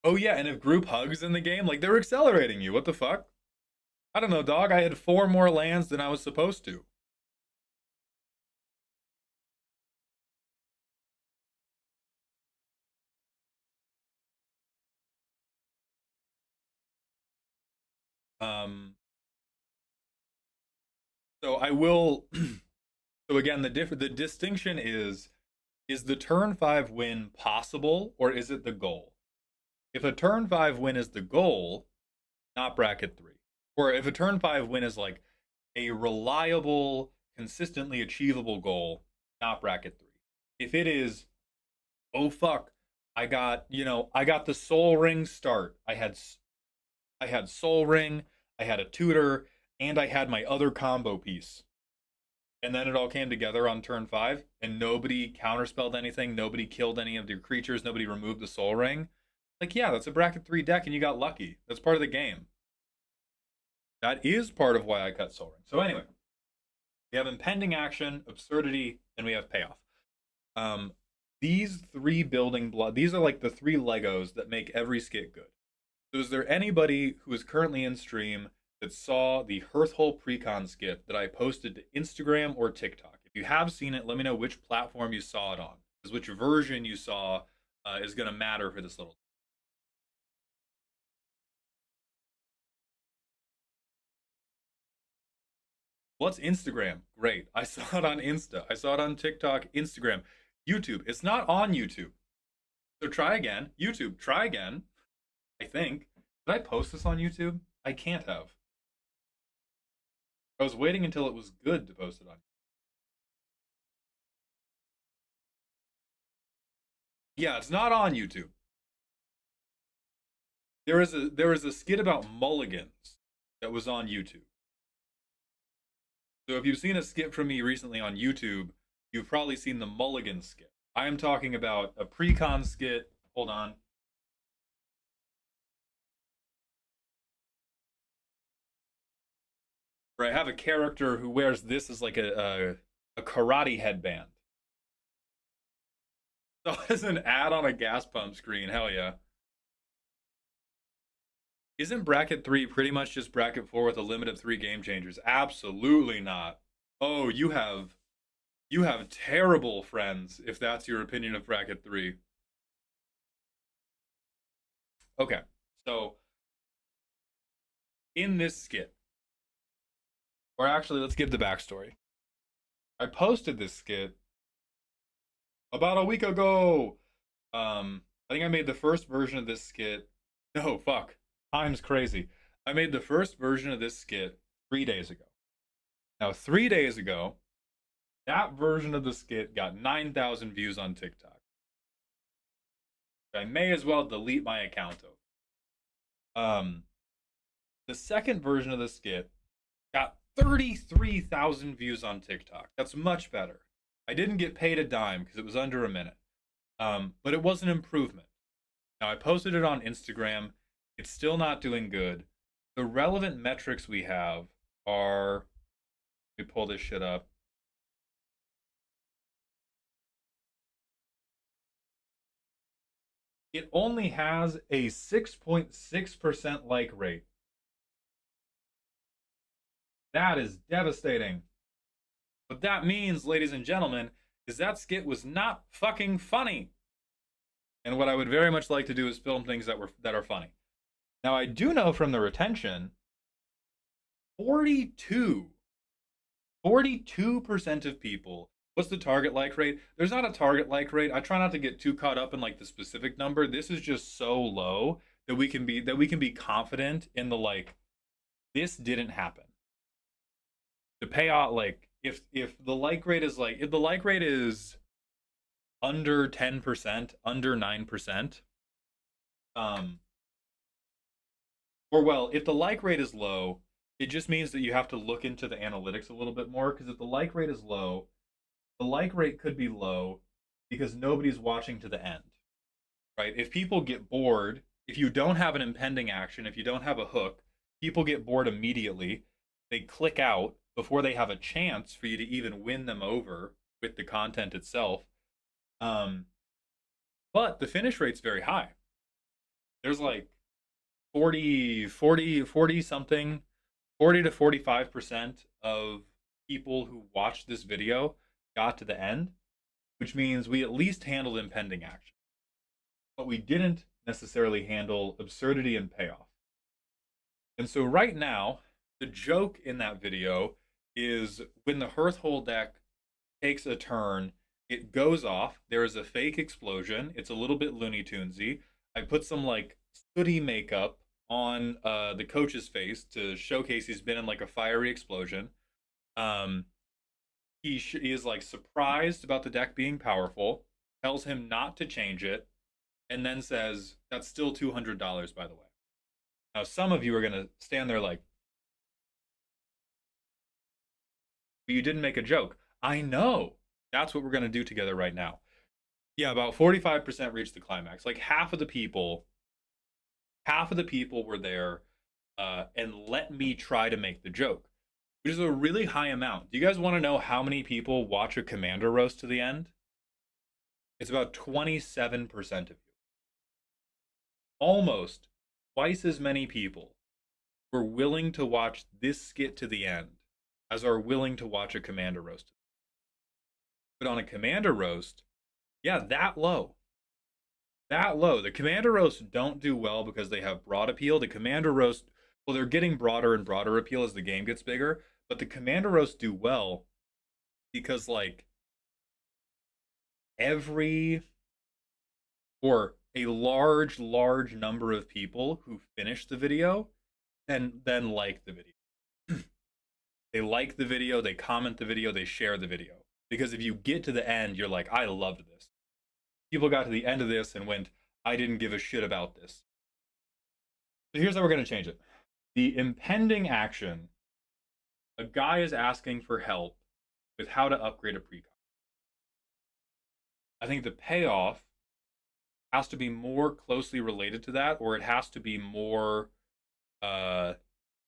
Oh yeah, and if group hugs in the game, like, they're accelerating you. What the fuck? I don't know, dog. I had 4 more lands than I was supposed to. Um, so I will. So again, the distinction is the turn 5 win possible or is it the goal? If a turn 5 win is the goal, not bracket 3. Or if a turn 5 win is like a reliable, consistently achievable goal, not bracket 3. If it is, oh fuck, I got the Soul Ring start. I had Soul Ring, I had a tutor, and I had my other combo piece. And then it all came together on turn 5, and nobody counterspelled anything, nobody killed any of your creatures, nobody removed the Soul Ring. Like, yeah, that's a bracket 3 deck, and you got lucky. That's part of the game. That is part of why I cut Soul Ring. So anyway, we have impending action, absurdity, and we have payoff. These 3 building blocks, these are like the 3 Legos that make every skit good. So is there anybody who is currently in stream that saw the Hearthhole Precon skit that I posted to Instagram or TikTok? If you have seen it, let me know which platform you saw it on, because which version you saw is going to matter for this little. What's Instagram? Great. I saw it on Insta. I saw it on TikTok, Instagram, YouTube. It's not on YouTube. So try again. YouTube, try again. I think. Did I post this on YouTube? I can't have. I was waiting until it was good to post it on. Yeah, it's not on YouTube. There is a skit about mulligans that was on YouTube. So if you've seen a skit from me recently on YouTube, you've probably seen the mulligan skit. I am talking about a pre-con skit. Hold on. Where I have a character who wears this as like a karate headband. So as an ad on a gas pump screen, hell yeah. Isn't bracket 3 pretty much just bracket 4 with a limit of 3 game changers? Absolutely not. Oh, you have terrible friends if that's your opinion of bracket 3. Okay, so in this skit, or actually, let's give the backstory. I posted this skit about a week ago. I think I made the first version of this skit. No, fuck. Time's crazy. I made the first version of this skit 3 days ago. Now, 3 days ago, that version of the skit got 9,000 views on TikTok. I may as well delete my account over. The second version of the skit got 33,000 views on TikTok. That's much better. I didn't get paid a dime because it was under a minute, but it was an improvement. Now, I posted it on Instagram. It's still not doing good. The relevant metrics we have are. Let me pull this shit up. It only has a 6.6% like rate. That is devastating. What that means, ladies and gentlemen, is that skit was not fucking funny. And what I would very much like to do is film things that are funny. Now, I do know from the retention, 42 42% of people. What's the target like rate? There's not a target like rate. I try not to get too caught up in like the specific number. This is just so low that we can be confident in the like this didn't happen. The payout, like if the like rate is like if the like rate is under 10%, under 9%, um or well, if the like rate is low, it just means that you have to look into the analytics a little bit more because if the like rate is low, the like rate could be low because nobody's watching to the end, right? If people get bored, if you don't have an impending action, if you don't have a hook, people get bored immediately. They click out before they have a chance for you to even win them over with the content itself. Um, but the finish rate's very high. There's like 40 something, 40 to 45% of people who watched this video got to the end, which means we at least handled impending action. But we didn't necessarily handle absurdity and payoff. And so right now, the joke in that video is when the Hearthhole deck takes a turn, it goes off. There is a fake explosion. It's a little bit Looney Tunesy. I put some like sooty makeup on the coach's face to showcase he's been in like a fiery explosion. Um, he is like surprised about the deck being powerful, tells him not to change it, and then says, "That's still $200, by the way." Now, some of you are gonna stand there like, "But you didn't make a joke." I know. That's what we're gonna do together right now. Yeah, about 45% reached the climax. Like half of the people were there, and let me try to make the joke, which is a really high amount. Do you guys want to know how many people watch a commander roast to the end? It's about 27% of you. Almost twice as many people were willing to watch this skit to the end as are willing to watch a commander roast. But on a commander roast, yeah, that low. That low. The commander roasts don't do well because they have broad appeal. The commander roast, well, they're getting broader and broader appeal as the game gets bigger, but the commander roasts do well because like every or a large number of people who finish the video and then like the video. They like the video, they comment the video, they share the video. Because if you get to the end, you're like, I loved this. People got to the end of this and went, I didn't give a shit about this. So here's how we're going to change it. The impending action, a guy is asking for help with how to upgrade a precon. I think the payoff has to be more closely related to that, or it has to be more,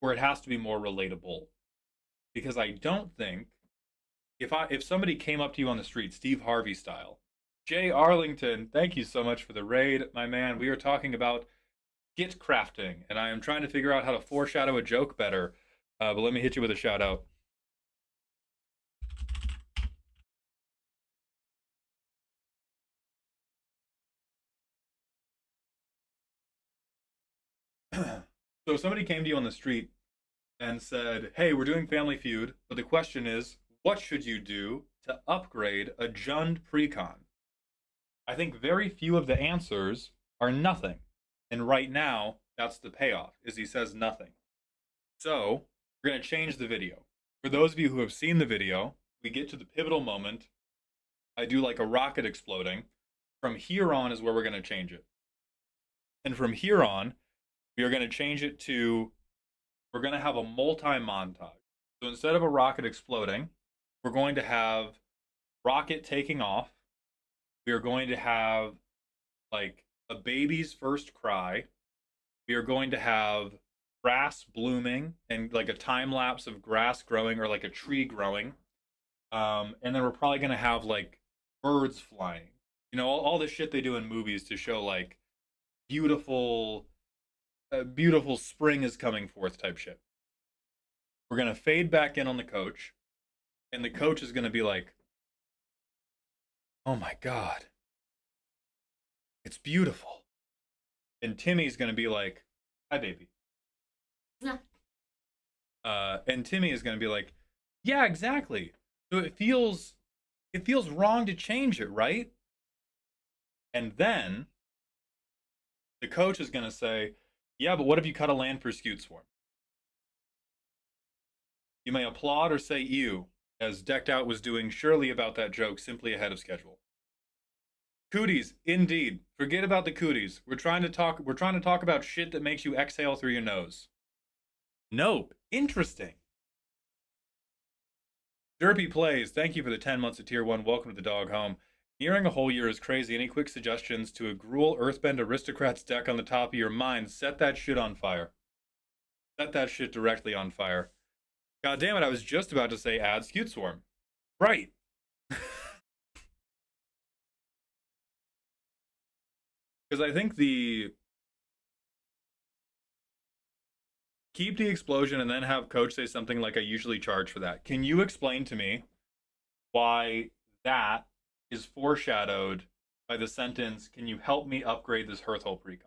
relatable. Because I don't think if somebody came up to you on the street, Steve Harvey style, Jay Arlington, thank you so much for the raid, my man. We are talking about skit crafting, and I am trying to figure out how to foreshadow a joke better. But let me hit you with a shout out. So if somebody came to you on the street and said, "Hey, we're doing Family Feud, but the question is, what should you do to upgrade a Jund precon?" I think very few of the answers are nothing. And right now, that's the payoff, is he says nothing. So, we're going to change the video. For those of you who have seen the video, we get to the pivotal moment. I do like a rocket exploding. From here on is where we're going to change it. And from here on, we are going to change it to we're going to have a multi-montage. So instead of a rocket exploding, we're going to have rocket taking off. We are going to have like a baby's first cry. We are going to have grass blooming and like a time lapse of grass growing or like a tree growing. And then we're probably going to have like birds flying. You know, all the shit they do in movies to show like beautiful, beautiful spring is coming forth type shit. We're going to fade back in on the coach, and the coach is going to be like, oh my God, it's beautiful. And Timmy's going to be like, hi, baby. Yeah. And Timmy is going to be like, yeah, exactly. So it feels wrong to change it, right? And then the coach is going to say, yeah, but what if you cut a land for Scoot Swarm? You may applaud or say ew, as Decked Out was doing surely about that joke simply ahead of schedule. Cooties, indeed. Forget about the cooties. We're trying to talk about shit that makes you exhale through your nose. Nope. Interesting. Derpy Plays, thank you for the 10 months of Tier 1. Welcome to the dog home. Nearing a whole year is crazy. Any quick suggestions to a Gruul Earthbend Aristocrats deck on the top of your mind? Set that shit on fire. Set that shit directly on fire. God damn it, I was just about to say add Scute Swarm. Right. Because I think keep the explosion and then have coach say something like I usually charge for that. Can you explain to me why that is foreshadowed by the sentence, can you help me upgrade this Hearthhole precon?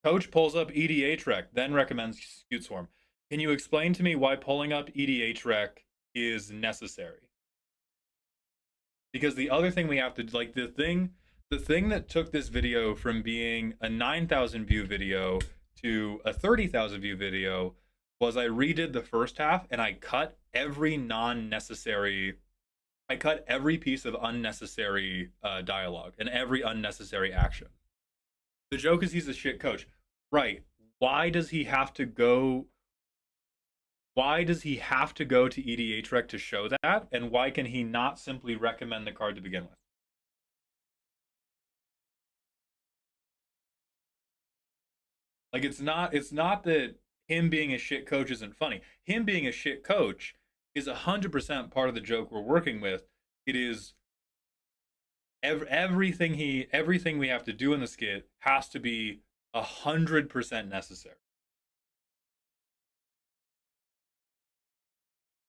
Coach pulls up EDH rec, then recommends Scute Swarm. Can you explain to me why pulling up EDH rec is necessary? Because the other thing we have to like the thing that took this video from being a 9,000 view video to a 30,000 view video was I redid the first half and I cut every piece of unnecessary dialogue and every unnecessary action. The joke is he's a shit coach. Right. Why does he have to go why does he have to go to EDH Rec to show that? And why can he not simply recommend the card to begin with? Like it's not that him being a shit coach isn't funny. Him being a shit coach is 100% part of the joke we're working with. It is everything we have to do in the skit has to be 100% necessary.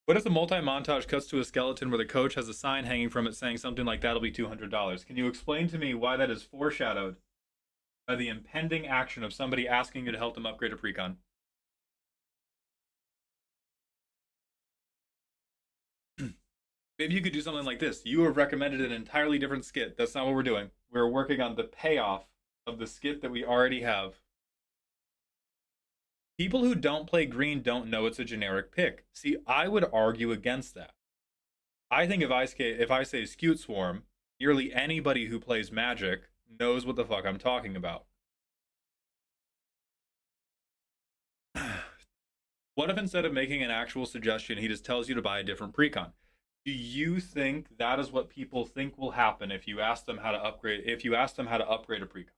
What if the multi-montage cuts to a skeleton where the coach has a sign hanging from it saying something like that'll be $200? Can you explain to me why that is foreshadowed by the impending action of somebody asking you to help them upgrade a precon? Maybe you could do something like this. You have recommended an entirely different skit. That's not what we're doing. We're working on the payoff of the skit that we already have. People who don't play green don't know it's a generic pick. See, I would argue against that. I think if I say Scute Swarm, nearly anybody who plays Magic knows what the fuck I'm talking about. What if instead of making an actual suggestion, he just tells you to buy a different precon? Do you think that is what people think will happen if you ask them how to upgrade? If you ask them how to upgrade a precon,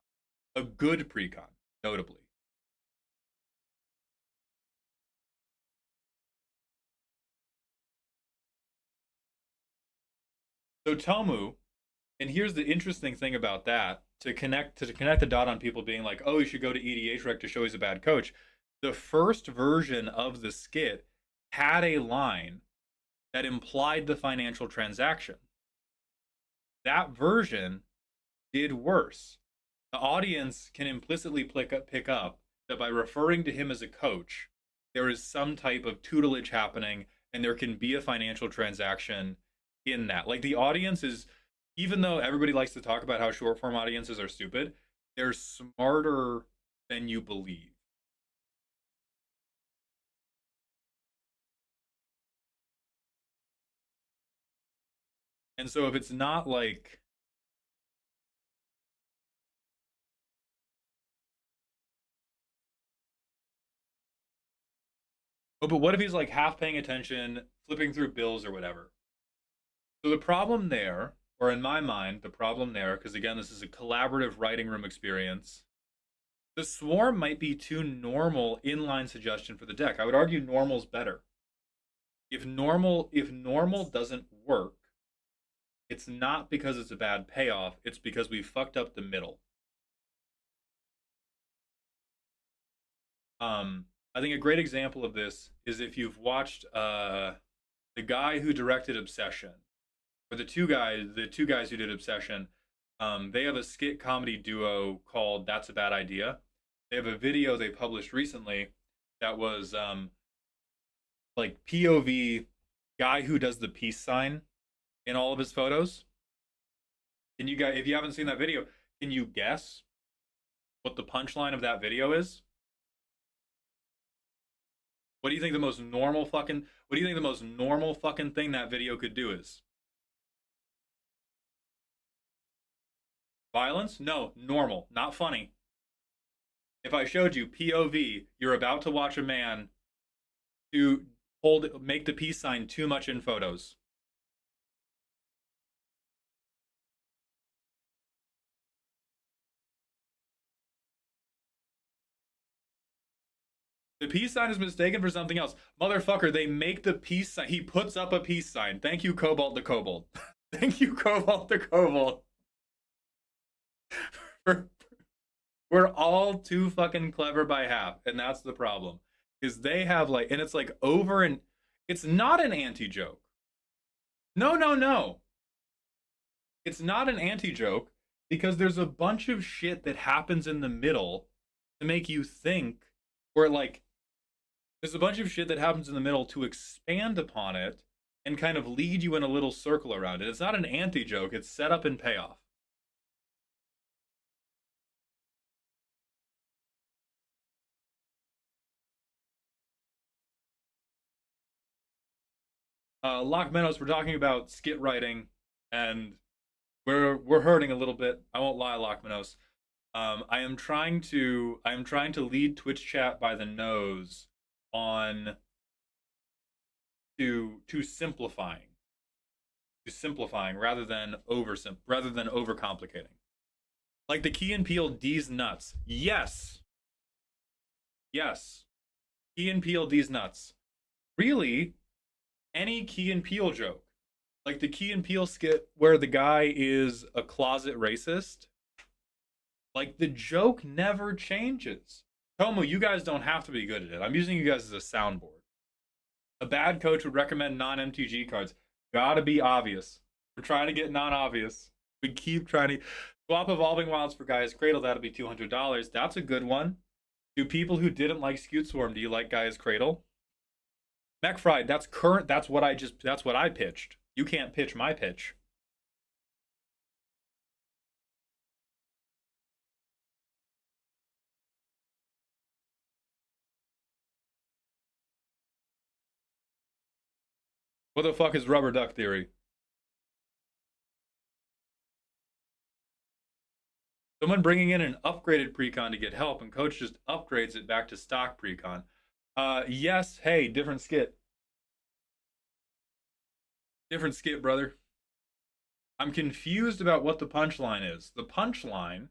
a good precon, notably. So Tomu, and here's the interesting thing about that to connect the dot on people being like, oh, you should go to EDH Rec to show he's a bad coach. The first version of the skit had a line that implied the financial transaction. That version did worse. The audience can implicitly pick up that by referring to him as a coach, there is some type of tutelage happening and there can be a financial transaction in that. Like the audience is, even though everybody likes to talk about how short form audiences are stupid, they're smarter than you believe. And so if it's not like, oh, but what if he's like half paying attention, flipping through bills or whatever? So the problem there, or in my mind, the problem there, because again, this is a collaborative writing room experience. The swarm might be too normal inline suggestion for the deck. I would argue normal's better. If normal doesn't work, it's not because it's a bad payoff, it's because we fucked up the middle. I think a great example of this is if you've watched the guy who directed Obsession, or the two guys who did Obsession. They have a skit comedy duo called That's a Bad Idea. They have a video they published recently that was like POV guy who does the peace sign in all of his photos. Can you guys, if you haven't seen that video, can you guess what the punchline of that video is? What do you think the most normal fucking what do you think the most normal fucking thing that video could do is? Violence? No, normal, not funny. If I showed you POV, you're about to watch a man to make the peace sign too much in photos. The peace sign is mistaken for something else. Motherfucker, they make the peace sign. He puts up a peace sign. Thank you, Cobalt the Kobold. Thank you, Cobalt the Kobold. We're all too fucking clever by half, and that's the problem. Because they have like, and it's like over and it's not an anti joke. No, no, no. It's not an anti joke because there's a bunch of shit that happens in the middle to make you think, or like, there's a bunch of shit that happens in the middle to expand upon it and kind of lead you in a little circle around it. It's not an anti joke, it's setup and payoff. Lock Meadows, we're talking about skit writing, and we're hurting a little bit. I won't lie, Lock Meadows. I am trying to lead Twitch chat by the nose on to simplifying rather than overcomplicating. Like the Key and Peele D's nuts. Yes, yes. Key and Peele D's nuts. Really, any Key and Peele joke, like the Key and Peele skit where the guy is a closet racist, like the joke never changes. Tomo, you guys don't have to be good at it. I'm using you guys as a soundboard. A bad coach would recommend non-MTG cards. Gotta be obvious. We're trying to get non-obvious. We keep trying to swap Evolving Wilds for Gaia's Cradle. That'll be $200. That's a good one. Do people who didn't like Skewed Swarm, do you like Gaia's Cradle? Mech Fried, that's current. That's what I pitched. You can't pitch my pitch. What the fuck is rubber duck theory? Someone bringing in an upgraded precon to get help, and coach just upgrades it back to stock precon. Yes. Hey, different skit. Different skit, brother. I'm confused about what the punchline is. The punchline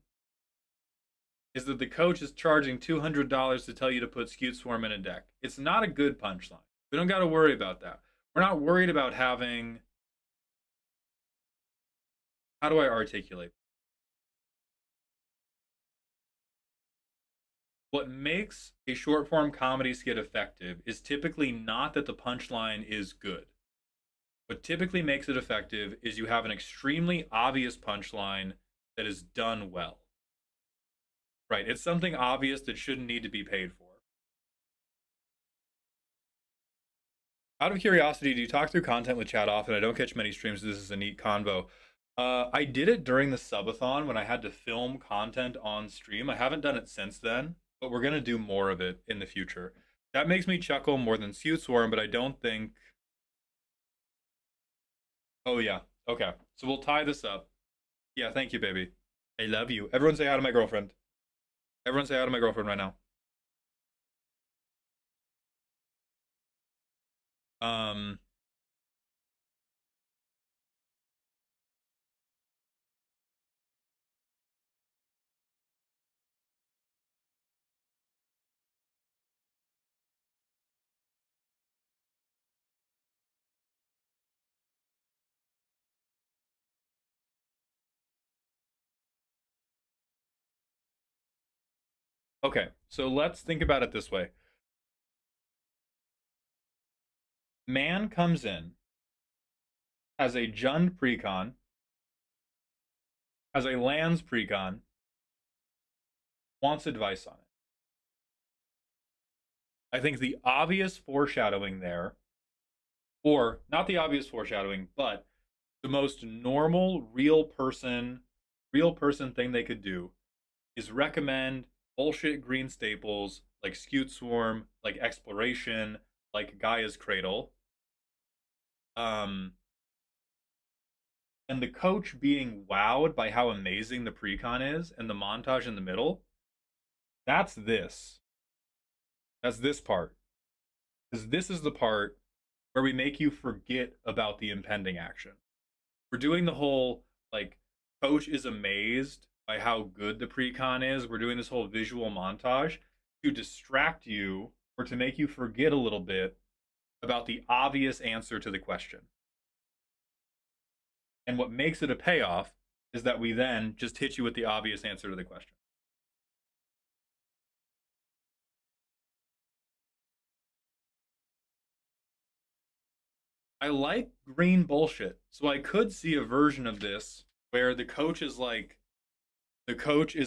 is that the coach is charging $200 to tell you to put Skewed Swarm in a deck. It's not a good punchline. We don't got to worry about that. We're not worried about having. How do I articulate? What makes a short form comedy skit effective is typically not that the punchline is good. What typically makes it effective is you have an extremely obvious punchline that is done well. Right? It's something obvious that shouldn't need to be paid for. Out of curiosity, do you talk through content with chat often? I don't catch many streams. This is a neat convo. I did it during the subathon when I had to film content on stream. I haven't done it since then, but we're gonna do more of it in the future. That makes me chuckle more than Skewed Swarm, but I don't think. Oh yeah. Okay, so we'll tie this up. Yeah, thank you, baby. I love you. Everyone say hi to my girlfriend. Everyone say hi to my girlfriend right now. Um, okay, so let's think about it this way. Man comes in as a Jund precon, as a lands precon, wants advice on it. I think the obvious foreshadowing there, or not the obvious foreshadowing, but the most normal real person thing they could do is recommend bullshit green staples like Skewed Swarm, like Exploration, like Gaia's Cradle. Um, and the coach being wowed by how amazing the precon is and the montage in the middle, that's this. That's this part. Because this is the part where we make you forget about the impending action. We're doing the whole, like, coach is amazed by how good the precon is. We're doing this whole visual montage to distract you or to make you forget a little bit about the obvious answer to the question. And what makes it a payoff is that we then just hit you with the obvious answer to the question. I like green bullshit. So I could see a version of this where the coach is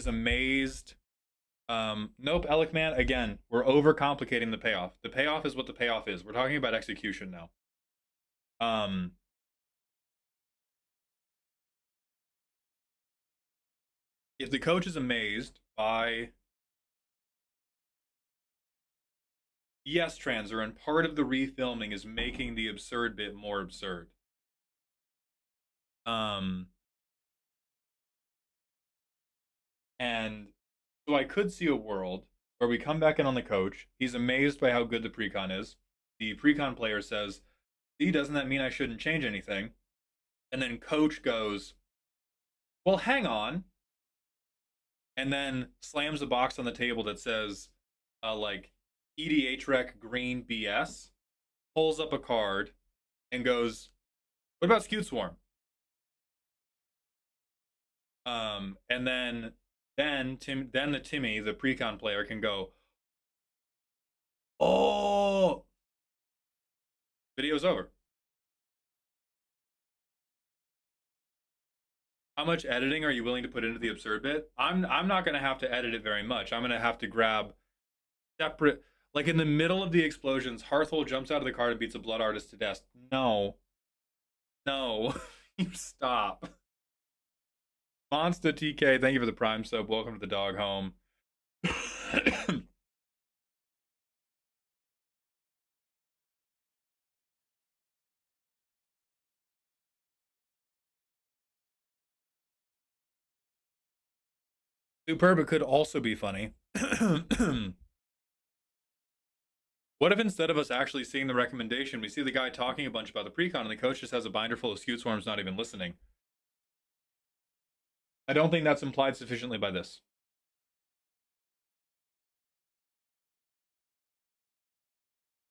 amazed. Nope, Alec Man, again, we're overcomplicating the payoff. The payoff is what the payoff is. We're talking about execution now. Um, if the coach is amazed by yes, Transer, and part of the refilming is making the absurd bit more absurd. Um, and so I could see a world where we come back in on the coach. He's amazed by how good the precon is. The precon player says, "See, doesn't that mean I shouldn't change anything?" And then coach goes, "Well, hang on," and then slams a box on the table that says, like EDHREC green BS, pulls up a card, and goes, "What about Skewed Swarm?" And then the Timmy, the precon player, can go, "Oh, video's over." How much editing are you willing to put into the absurd bit? I'm not gonna have to edit it very much. I'm gonna have to grab separate, like in the middle of the explosions, Hearthole jumps out of the card and beats a blood artist to death. No, no, you stop. Monster TK, thank you for the prime sub. Welcome to the dog home. Superb, it could also be funny. What if instead of us actually seeing the recommendation, we see the guy talking a bunch about the precon and the coach just has a binder full of Skewed Swarms not even listening? I don't think that's implied sufficiently by this.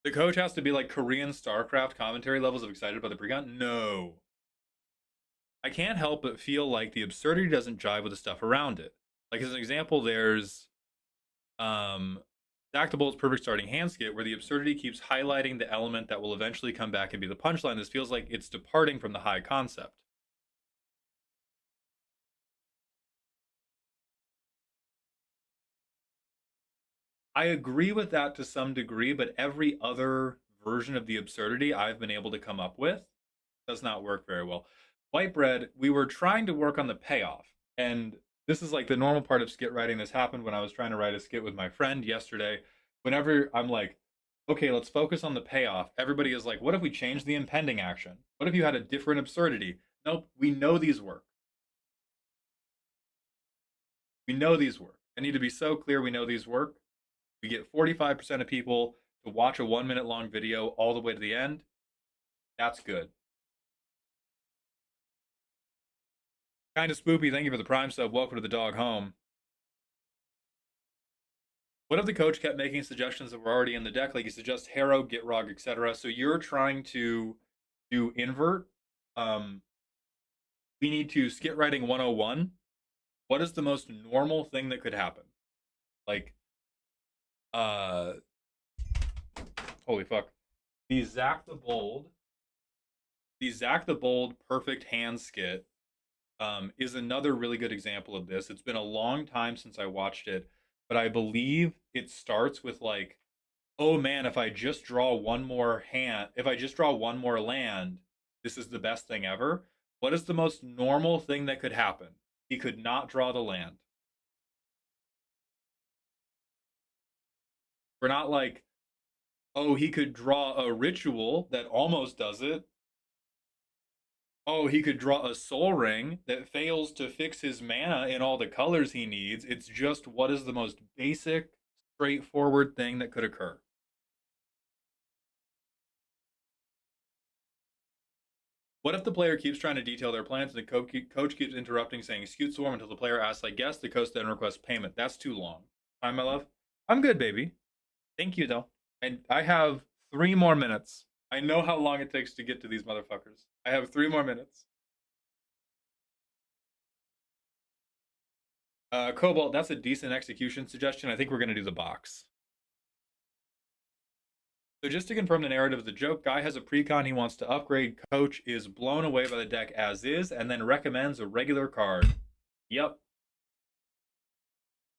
The coach has to be like Korean StarCraft commentary levels of excited about the precon? No. I can't help but feel like the absurdity doesn't jive with the stuff around it. Like as an example, there's Stack the Bolt's perfect starting hand skit where the absurdity keeps highlighting the element that will eventually come back and be the punchline. This feels like it's departing from the high concept. I agree with that to some degree, but every other version of the absurdity I've been able to come up with does not work very well. White Bread, we were trying to work on the payoff. And this is like the normal part of skit writing. This happened when I was trying to write a skit with my friend yesterday. Whenever I'm like, okay, let's focus on the payoff, everybody is like, what if we change the impending action? What if you had a different absurdity? Nope. We know these work. We know these work. I need to be so clear we know these work. We get 45% of people to watch a 1 minute long video all the way to the end. That's good. Kind of spoopy. Thank you for the Prime sub. Welcome to the dog home. What if the coach kept making suggestions that were already in the deck? Like he suggests Harrow, Gitrog, etc. So you're trying to do invert. We need to skit writing 101. What is the most normal thing that could happen? Like, uh, holy fuck. The Zach the Bold, the Zach the Bold perfect hand skit is another really good example of this. It's been a long time since I watched it, but I believe it starts with like, oh man, if I just draw one more hand, if I just draw one more land, this is the best thing ever. What is the most normal thing that could happen? He could not draw the land. We're not like, oh, he could draw a ritual that almost does it. Oh, he could draw a soul ring that fails to fix his mana in all the colors he needs. It's just what is the most basic, straightforward thing that could occur. What if the player keeps trying to detail their plans and the coach keeps interrupting, saying "Scute Swarm" until the player asks, "I guess." The coach then requests payment. That's too long. Hi, my love. I'm good, baby. Thank you, though. And I have 3 more minutes. I know how long it takes to get to these motherfuckers. I have 3 more minutes. Cobalt, that's a decent execution suggestion. I think we're going to do the box. So just to confirm the narrative of the joke, guy has a precon he wants to upgrade. Coach is blown away by the deck as is and then recommends a regular card. Yep.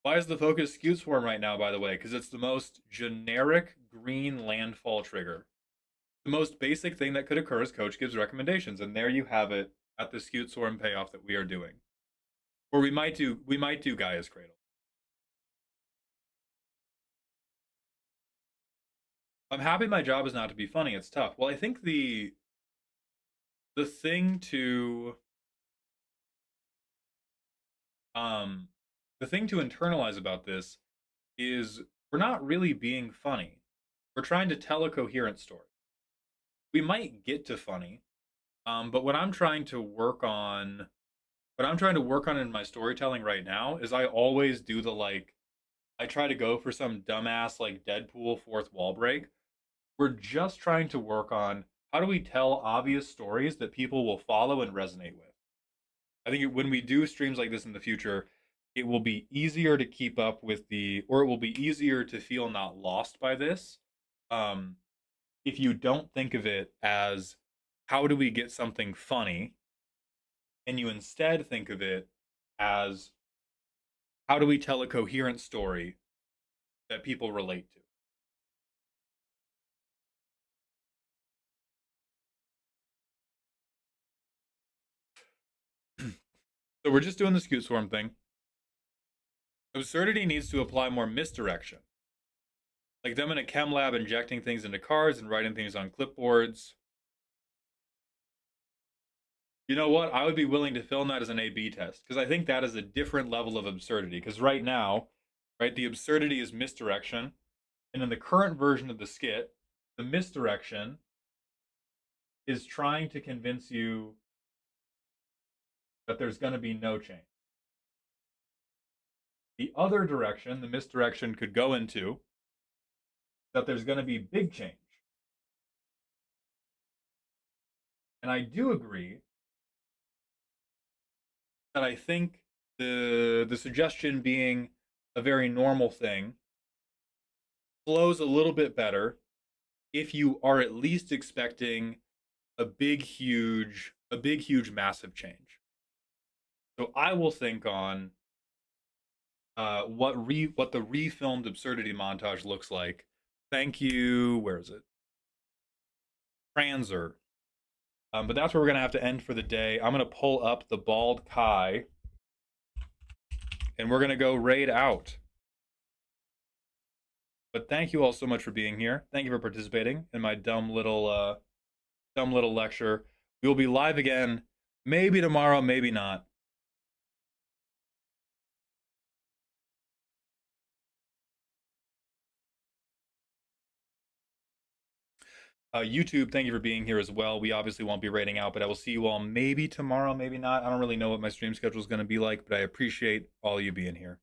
Why is the focus Scute Swarm right now, by the way? Because it's the most generic green landfall trigger. The most basic thing that could occur is Coach gives recommendations, and there you have it at the Scute Swarm payoff that we are doing. Or we might do Gaia's Cradle. I'm happy my job is not to be funny. It's tough. Well, I think the thing to the thing to internalize about this is we're not really being funny. We're trying to tell a coherent story. We might get to funny, but what I'm trying to work on, in my storytelling right now is I always do the like, I try to go for some dumbass like Deadpool fourth wall break. We're just trying to work on how do we tell obvious stories that people will follow and resonate with. I think when we do streams like this in the future, it will be easier to keep up with or it will be easier to feel not lost by this. Um, if you don't think of it as how do we get something funny, and you instead think of it as how do we tell a coherent story that people relate to. So we're just doing the Scute Swarm thing. Absurdity needs to apply more misdirection. Like them in a chem lab injecting things into cards and writing things on clipboards. You know what? I would be willing to film that as an A/B test because I think that is a different level of absurdity. Because right now, right, the absurdity is misdirection, and in the current version of the skit, the misdirection is trying to convince you that there's going to be no change. The other direction the misdirection could go into that there's going to be big change. And I do agree that I think the suggestion being a very normal thing flows a little bit better if you are at least expecting a big huge massive change. So I will think on what the refilmed absurdity montage looks like. Thank you. Where is it? Transer. But that's where we're gonna have to end for the day. I'm gonna pull up the bald Kai, and we're gonna go raid out. But thank you all so much for being here. Thank you for participating in my dumb little lecture. We will be live again Maybe tomorrow, maybe not. YouTube, thank you for being here as well. We obviously won't be rating out, but I will see you all maybe tomorrow, maybe not. I don't really know what my stream schedule is going to be like, but I appreciate all you being here.